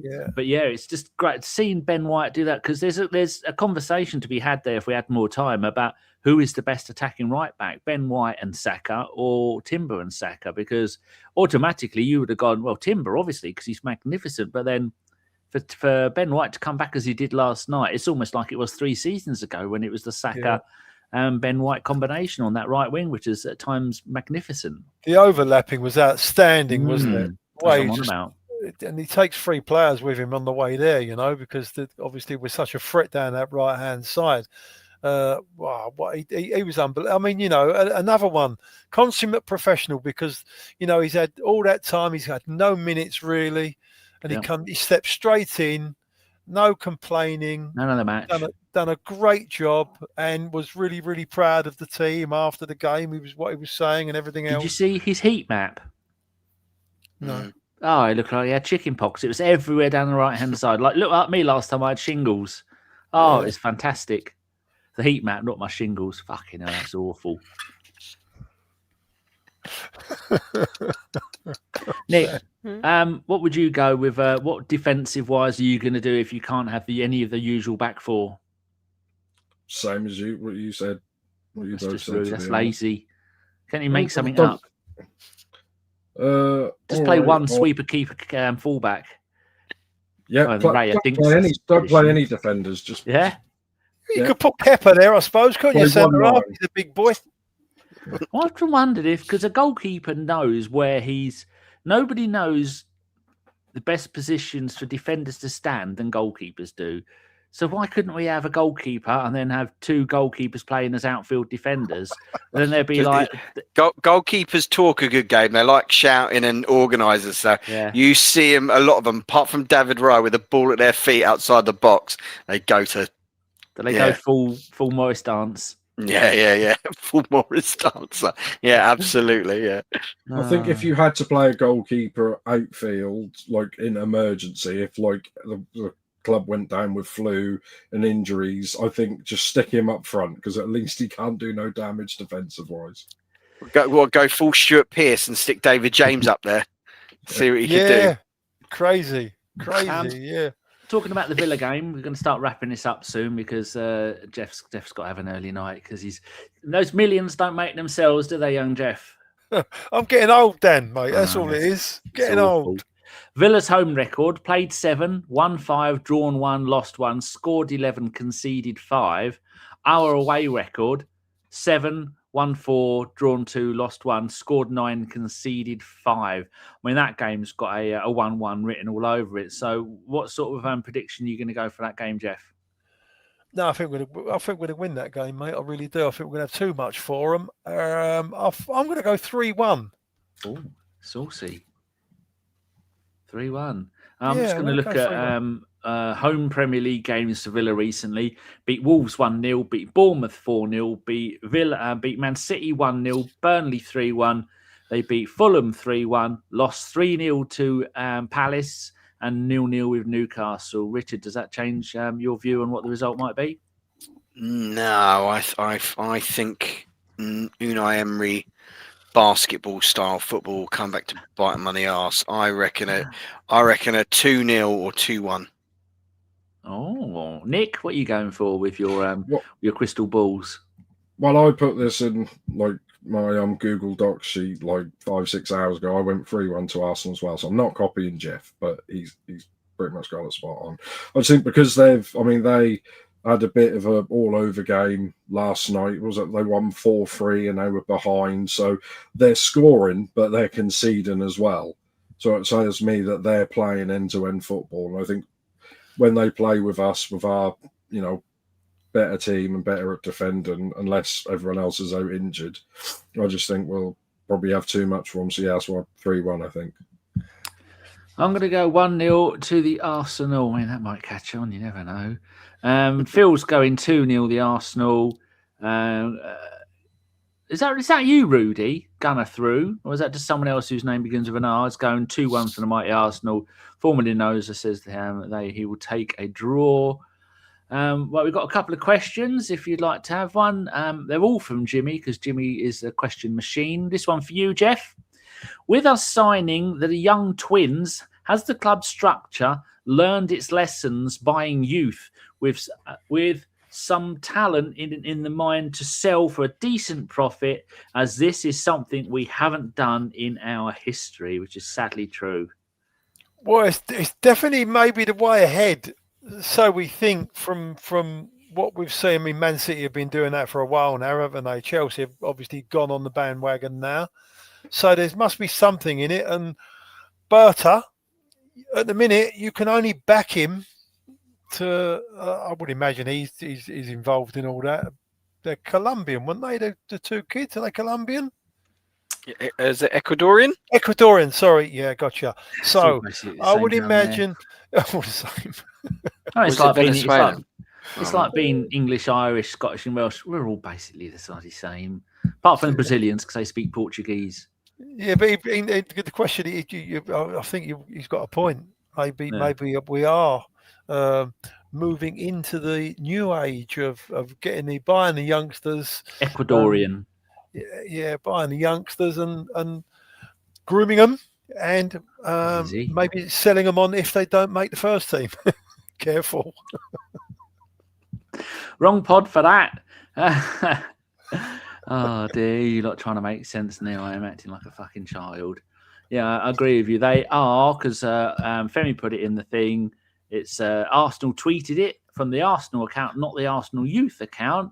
it's just great seeing Ben White do that, because there's a conversation to be had there if we had more time about who is the best attacking right back, Ben White and Saka or Timber and Saka, because automatically you would have gone, well, Timber, obviously, because he's magnificent, but then for Ben White to come back as he did last night, it's almost like it was 3 seasons ago when it was the Saka and Ben White combination on that right wing, which is at times magnificent. The overlapping was outstanding, wasn't it? And he takes 3 players with him on the way there, because obviously we're such a threat down that right-hand side. He was unbelievable. I mean, another one, consummate professional, because, he's had all that time, he's had no minutes really. And he stepped straight in, no complaining. None of the match. Done a great job, and was really, really proud of the team after the game. What he was saying and everything else. Did you see his heat map? No. Oh, it looked like he had chicken pox. It was everywhere down the right-hand side. Like, look at me last time I had shingles. Oh, it's fantastic. The heat map, not my shingles. Fucking hell, that's awful. Nick, what would you go with? What defensive-wise are you going to do if you can't have any of the usual back 4? Same as what you said. That's just rude. That's lazy. Can't you make something up? Just play one sweeper, keeper, fullback. Yeah, don't play any defenders. Just You could put Pepper there, I suppose, couldn't you? Centre half, he's a big boy. I often wondered because a goalkeeper knows where nobody knows the best positions for defenders to stand than goalkeepers do. So why couldn't we have a goalkeeper and then have 2 goalkeepers playing as outfield defenders? And then there'd be like goalkeepers talk a good game. They like shouting and organisers. So you see them, a lot of them, apart from David Raya with the ball at their feet outside the box, they go to. Go full Morris dance. Yeah. Full Morris dance. Yeah, absolutely. Yeah. I think if you had to play a goalkeeper outfield, like in emergency, if like the club went down with flu and injuries, I think just stick him up front because at least he can't do no damage defensive wise. Go full Stuart Pearce and stick David James up there. See what he can do. Crazy. Yeah. Talking about the Villa game, we're going to start wrapping this up soon because Jeff's got to have an early night because those millions don't make themselves, do they, young Jeff? I'm getting old, Dan, mate. That's all it is. Getting old. Villa's home record: played 7, won 5, drawn 1, lost 1, scored 11, conceded 5. Our away record: 7, won 4, drawn 2, lost 1, scored 9, conceded 5. I mean, that game's got a 1-1 written all over it. So what sort of prediction are you going to go for that game, Jeff? No, I think we're going to win that game, mate. I really do. I think we're going to have too much for them. I'm going to go 3-1. Oh, saucy. 3-1. I'm just going to look at home Premier League games for Villa recently. Beat Wolves 1-0, beat Bournemouth 4-0, beat Man City 1-0, Burnley 3-1. They beat Fulham 3-1, lost 3-0 to Palace and 0-0 with Newcastle. Richard, does that change your view on what the result might be? No, I think Unai Emery basketball style football will come back to bite him on the arse. I reckon a 2-0 or 2-1. Oh, Nick, what are you going for with your crystal balls? Well, I put this in like my Google Docs sheet like 5-6 hours ago. I went 3-1 to Arsenal as well, so I'm not copying Jeff, but he's pretty much got it spot on. I just think because they had a bit of a all-over game last night. They won 4-3 and they were behind, so they're scoring, but they're conceding as well. So it says me that they're playing end-to-end football, and I think when they play with us, with our better team and better at defending, unless everyone else is out injured, I just think we'll probably have too much for them. So that's why 3-1, I think. I'm going to go 1-0 to the Arsenal. I mean, that might catch on. You never know. Phil's going 2-0 the Arsenal. Is that you, Rudy? Gunner through? Or is that just someone else whose name begins with an R? It's going 2-1 for the mighty Arsenal. Formerly knows, says to him, he will take a draw. Well, we've got a couple of questions if you'd like to have one. They're all from Jimmy because Jimmy is a question machine. This one for you, Jeff. With us signing the young twins, has the club structure learned its lessons buying youth with some talent in the mind to sell for a decent profit, as this is something we haven't done in our history, which is sadly true? Well, it's definitely maybe the way ahead. So we think from what we've seen. I mean, Man City have been doing that for a while now, haven't they? Chelsea have obviously gone on the bandwagon now. So there must be something in it. And Berta, at the minute, you can only back him to, I would imagine he's involved in all that. They're Colombian, weren't they? The two kids, are they Colombian? Is it Ecuadorian? Ecuadorian, sorry. Yeah, gotcha. So I would imagine all the same. No, it's like being English, Irish, Scottish, and Welsh. We're all basically the same, apart from the Brazilians because they speak Portuguese. Yeah, but the question, I think he's got a point. Maybe we are moving into the new age of buying the youngsters. Ecuadorian. Buying the youngsters and grooming them, and maybe selling them on if they don't make the first team. Careful. Wrong pod for that. Oh dear, you're not trying to make sense now. I am acting like a fucking child. Yeah, I agree with you. They are, because Femi put it in the thing. It's Arsenal tweeted it from the Arsenal account, not the Arsenal youth account.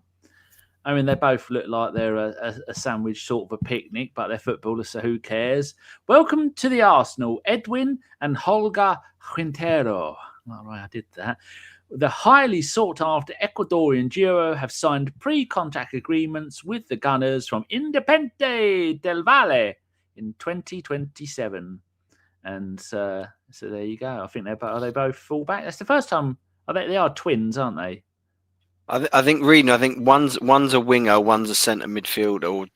I mean, they both look like they're a sandwich, sort of a picnic, but they're footballers, so who cares? Welcome to the Arsenal, Edwin and Holger Quintero. All right, I did that. The highly sought-after Ecuadorian duo have signed pre-contract agreements with the Gunners from Independiente del Valle in 2027. And so there you go. I think are they both fullback? That's the first time. I think they are twins, aren't they? I think reading. I think one's a winger, one's a centre midfielder or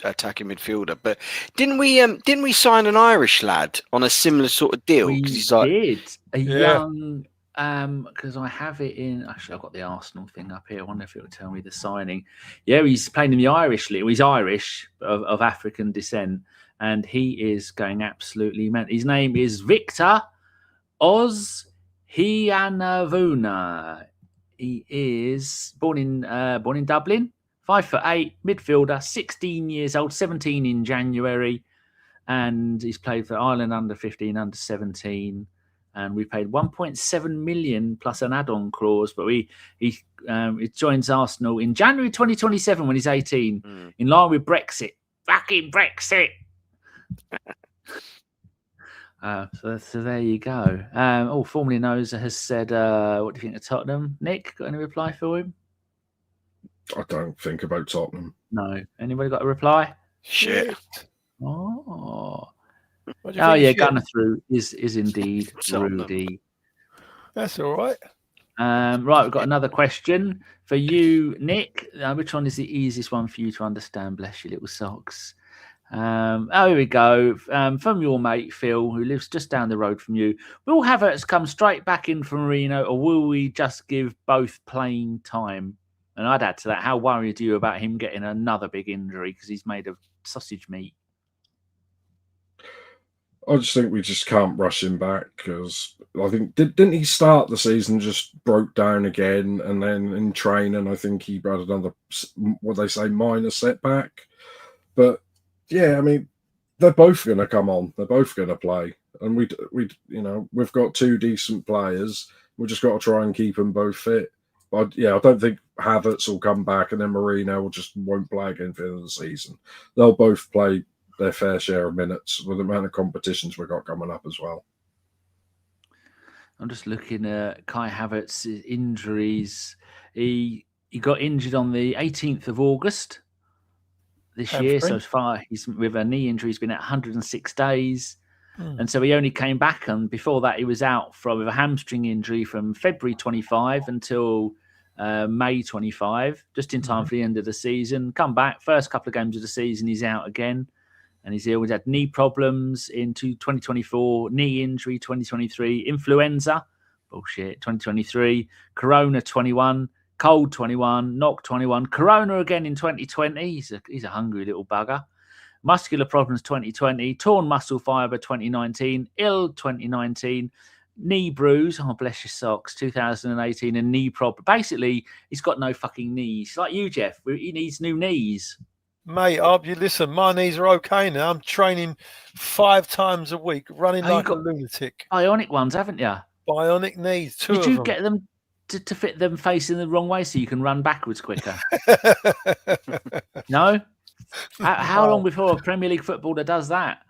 attacking midfielder. But didn't we sign an Irish lad on a similar sort of deal? We he's like, did young. Because I have it in. Actually, I've got the Arsenal thing up here. I wonder if it will tell me the signing. Yeah, he's playing in the Irish league. He's Irish of African descent, and he is going absolutely mad. His name is Viktor Ozhianavuna. He is born in Dublin. 5'8", midfielder, 16 years old, 17 in January, and he's played for Ireland under 15, under 17. And we paid 1.7 million plus an add-on clause, but he joins Arsenal in January 2027 when he's 18, in line with Brexit. Fucking Brexit. So there you go. Formerly knows has said, what do you think of Tottenham? Nick, got any reply for him? I don't think about Tottenham. No. Anybody got a reply? Shit. Oh yeah, Gunner through is indeed Rudy. That's all right. Right, we've got another question for you, Nick. Which one is the easiest one for you to understand? Bless your little socks. Here we go. From your mate Phil, who lives just down the road from you. Will Havertz come straight back in from Marino, or will we just give both playing time? And I'd add to that, how worried are you about him getting another big injury because he's made of sausage meat? I just think we just can't rush him back because I think didn't he start the season just broke down again, and then in training I think he had another minor setback. But yeah, I mean they're both going to come on, they're both going to play, and we've got two decent players. We just got to try and keep them both fit. But yeah, I don't think Havertz will come back and then Marino won't play again for the end of the season. They'll both play their fair share of minutes with the amount of competitions we've got coming up as well. I'm just looking at Kai Havertz's injuries. He got injured on the 18th of August this year. So as far he's with a knee injury, he's been at 106 days. And so he only came back, and before that he was out with a hamstring injury from February 25 until May 25, just in time for the end of the season. Come back, first couple of games of the season, he's out again. And he's ill. He's had knee problems into 2024, knee injury 2023, influenza, bullshit, 2023, corona 21, cold 21, knock 21, corona again in 2020. He's a hungry little bugger. Muscular problems 2020, torn muscle fibre 2019, ill 2019, knee bruise, oh bless your socks, 2018, and knee problem. Basically, he's got no fucking knees. Like you, Jeff, he needs new knees. Mate, listen, my knees are okay now. I'm training 5 times a week, running like a lunatic. Bionic ones, haven't you? Bionic knees, two Did of you them. get them to fit them facing the wrong way so you can run backwards quicker? No? How long before a Premier League footballer does that?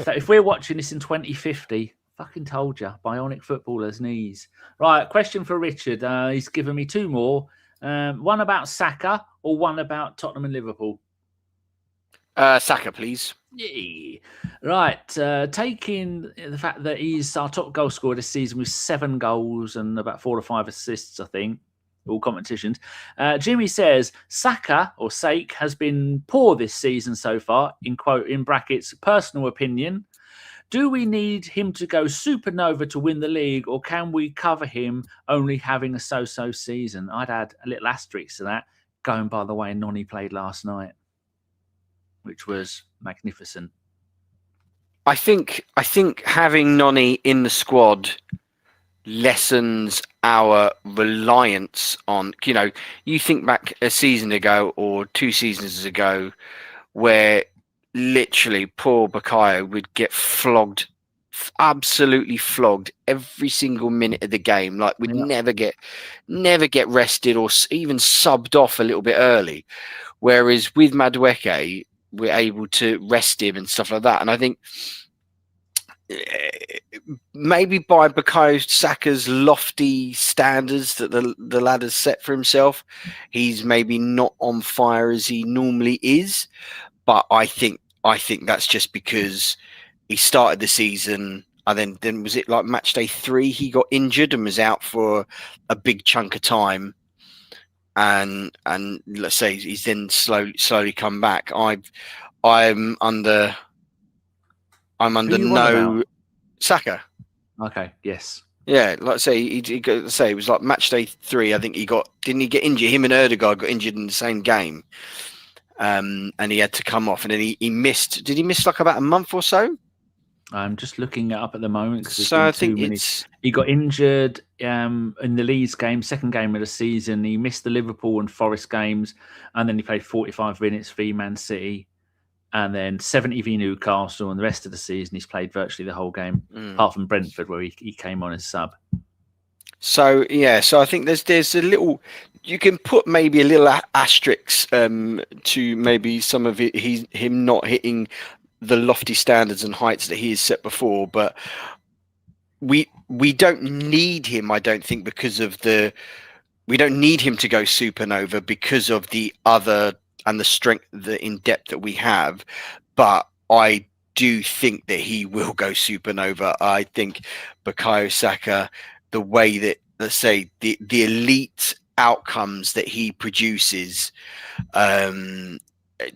If we're watching this in 2050, fucking told you, bionic footballers' knees. Right, question for Richard. He's given me 2 more. One about Saka or one about Tottenham and Liverpool? Saka, please. Yeah. Right. Taking the fact that he's our top goal scorer this season with 7 goals and about 4 or 5 assists, I think, all competitions. Jimmy says Saka or Sake has been poor this season so far, in brackets, personal opinion. Do we need him to go supernova to win the league, or can we cover him only having a so-so season? I'd add a little asterisk to that, going by the way Noni played last night, which was magnificent. I think having Noni in the squad lessens our reliance on, you think back a season ago or 2 seasons ago where literally poor Bukayo would get flogged, absolutely flogged every single minute of the game. Like we'd never get rested or even subbed off a little bit early. Whereas with Madueke, we're able to rest him and stuff like that. And I think maybe by Bukayo Saka's lofty standards that the lad has set for himself, he's maybe not on fire as he normally is. But I think that's just because he started the season, and then was it like match day 3 he got injured and was out for a big chunk of time, and let's say he's then slowly come back. I'm under no Saka. Okay. Yes. Yeah, like I say, it was like match day 3. I think didn't he get injured? Him and Odegaard got injured in the same game, and he had to come off. And then he missed. Did he miss like about a month or so? I'm just looking it up at the moment. So I think he got injured in the Leeds game, second game of the season. He missed the Liverpool and Forest games, and then he played 45 minutes for Man City, and then 70 v Newcastle, and the rest of the season he's played virtually the whole game, apart from Brentford where he came on as sub. So yeah, so I think there's a little, you can put maybe a little asterisk to maybe some of it, him not hitting the lofty standards and heights that he has set before, but we don't need him, I don't think, we don't need him to go supernova because of the other and the strength, the in depth that we have. But I do think that he will go supernova. I think Bukayo Saka, the way that, let's say, the elite outcomes that he produces,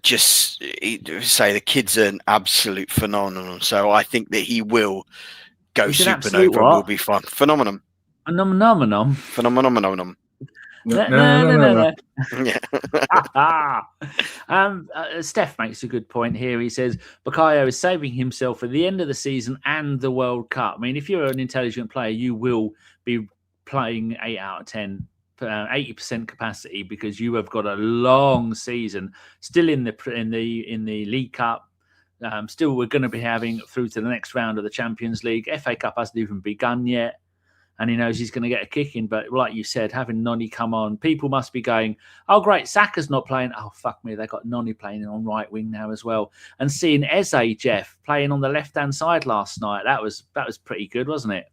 just say the kid's an absolute phenomenon. So I think that he will go supernova and will be fun. Phenomenon. Phenomenon. No. Yeah. Steph makes a good point here. He says Bukayo is saving himself for the end of the season and the World Cup. I mean, if you're an intelligent player, you will be playing 8 out of 10, 80% capacity, because you have got a long season still in the League Cup. Still, we're going to be having through to the next round of the Champions League. FA Cup hasn't even begun yet, and he knows he's going to get a kick in. But like you said, having Noni come on, people must be going, oh, great, Saka's not playing. Oh, fuck me, they got Noni playing on right wing now as well. And seeing Eze, Jeff, playing on the left-hand side last night, that was pretty good, wasn't it?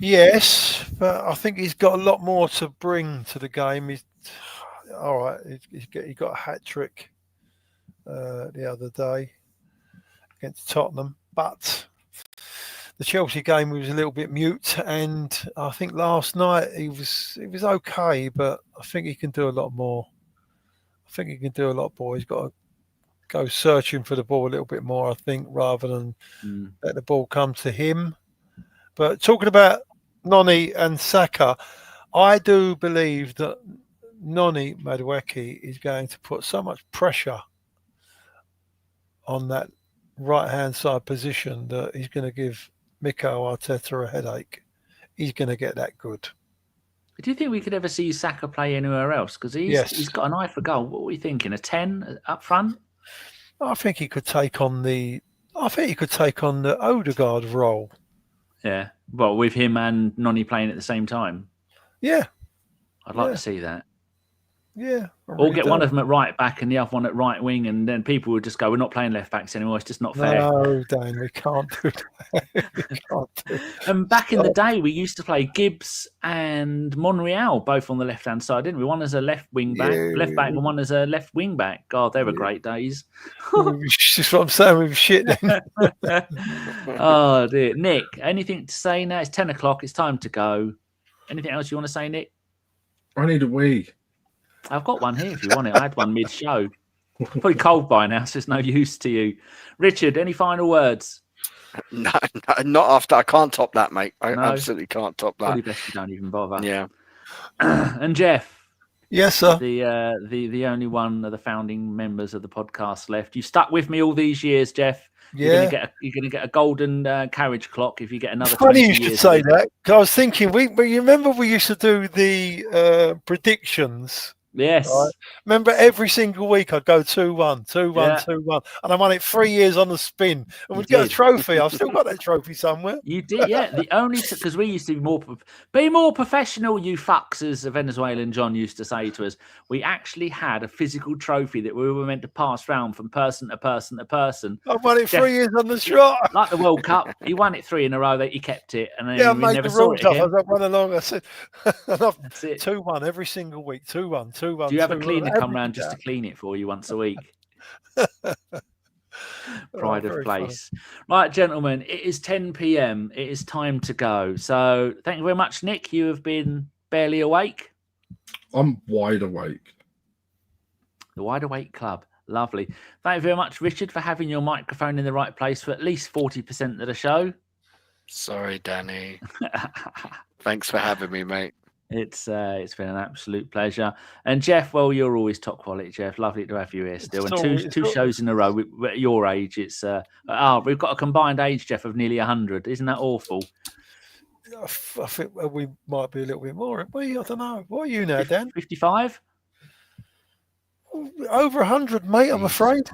Yes, but I think he's got a lot more to bring to the game. He's all right. He got a hat-trick the other day against Tottenham, but the Chelsea game was a little bit mute, and I think last night he was okay, but I think he can do a lot more. He's got to go searching for the ball a little bit more, I think, rather than let the ball come to him. But talking about Noni and Saka, I do believe that Noni Madueke is going to put so much pressure on that right-hand side position that he's going to give Mikel Arteta a headache. He's going to get that good. Do you think we could ever see Saka play anywhere else? Because he's got an eye for goal. What are we thinking? A 10 up front? I think he could take on the Odegaard role. Yeah. Well, with him and Noni playing at the same time. Yeah. I'd like to see that. Yeah. Or get one of them at right back and the other one at right wing, and then people would just go, we're not playing left backs anymore. It's just not fair. No, Dan, we can't do that. And back in the day, we used to play Gibbs and Monreal both on the left-hand side, didn't we? One as a left wing back, left back, and one as a left wing back. God, they were great days. That's what I'm saying with shit then. Oh, dear. Nick, anything to say now? It's 10 o'clock. It's time to go. Anything else you want to say, Nick? I need a wee. I've got one here if you want it. I had one mid-show. Probably cold by now, so it's no use to you. Richard, any final words? No, not after. I can't top that, mate. I absolutely can't top that. Probably best you don't even bother. Yeah. And Jeff. Yes, sir. The only one of the founding members of the podcast left. You've stuck with me all these years, Jeff. Yeah. You're gonna get a golden carriage clock if you get another. Funny you should say that. Because I was thinking, you remember we used to do the predictions Yes. Right? Remember, every single week I'd go 2-1, 2-1, Yeah. 2-1, and I won it 3 years on the spin, and we'd get a did. trophy. I've still got that trophy somewhere. You did, yeah. The only because we used to be more professional, you fucks, as a Venezuelan John used to say to us. We actually had a physical trophy that we were meant to pass round from person to person to person. I won it 3 years on the trot. Like the World Cup, he won it 3 in a row. That he kept it, and then Yeah, I we made never the saw rules it up again. as I went along. I said, That's it. 2-1 every single week. 2-1, 2-1. Do you have a 2-1, cleaner come every round just to clean it for you once a week? Pride of place. Funny. Right, gentlemen, it is 10 p.m. It is time to go. So thank you very much, Nick. You have been barely awake. I'm wide awake. The Wide Awake Club. Lovely. Thank you very much, Richard, for having your microphone in the right place for at least 40% of the show. Sorry, Danny. Thanks for having me, mate. It's been an absolute pleasure. And Jeff, well, you're always top quality, Jeff. Lovely to have you here still. And two shows in a row. At your age, it's we've got a combined age, Jeff, of nearly 100. Isn't that awful? I think we might be a little bit more. I don't know. What are you now, Dan? 55? Over 100, mate, I'm afraid.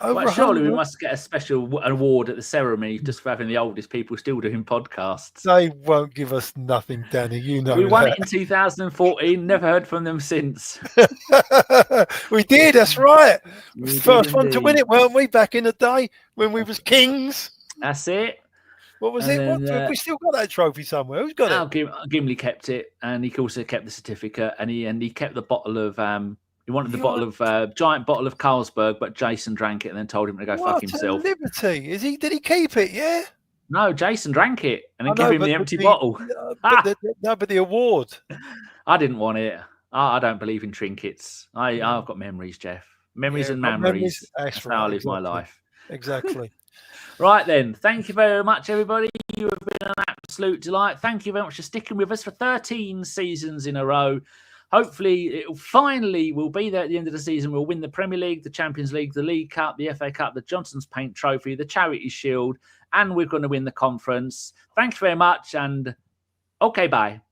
Well, surely we must get a special award at the ceremony just for having the oldest people still doing podcasts. They won't give us nothing, Danny. You know we won it in 2014. Never heard from them since. We did. That's right. First one to win it, weren't we? Back in the day when we was kings. That's it. What was it? We still got that trophy somewhere. Who's got it? Gimli kept it, and he also kept the certificate, and he kept the bottle of. He wanted the giant bottle of Carlsberg, but Jason drank it and then told him to go fuck himself. Liberty. Did he keep it? Yeah. No, Jason drank it and then gave him the empty bottle. But the award. I didn't want it. I don't believe in trinkets. I've got memories, Jeff. Memories and memories. That's how I live my life. Exactly. Right then. Thank you very much, everybody. You have been an absolute delight. Thank you very much for sticking with us for 13 seasons in a row. Hopefully, it finally will be there at the end of the season. We'll win the Premier League, the Champions League, the League Cup, the FA Cup, the Johnson's Paint Trophy, the Charity Shield, and we're going to win the conference. Thanks very much, and okay, bye.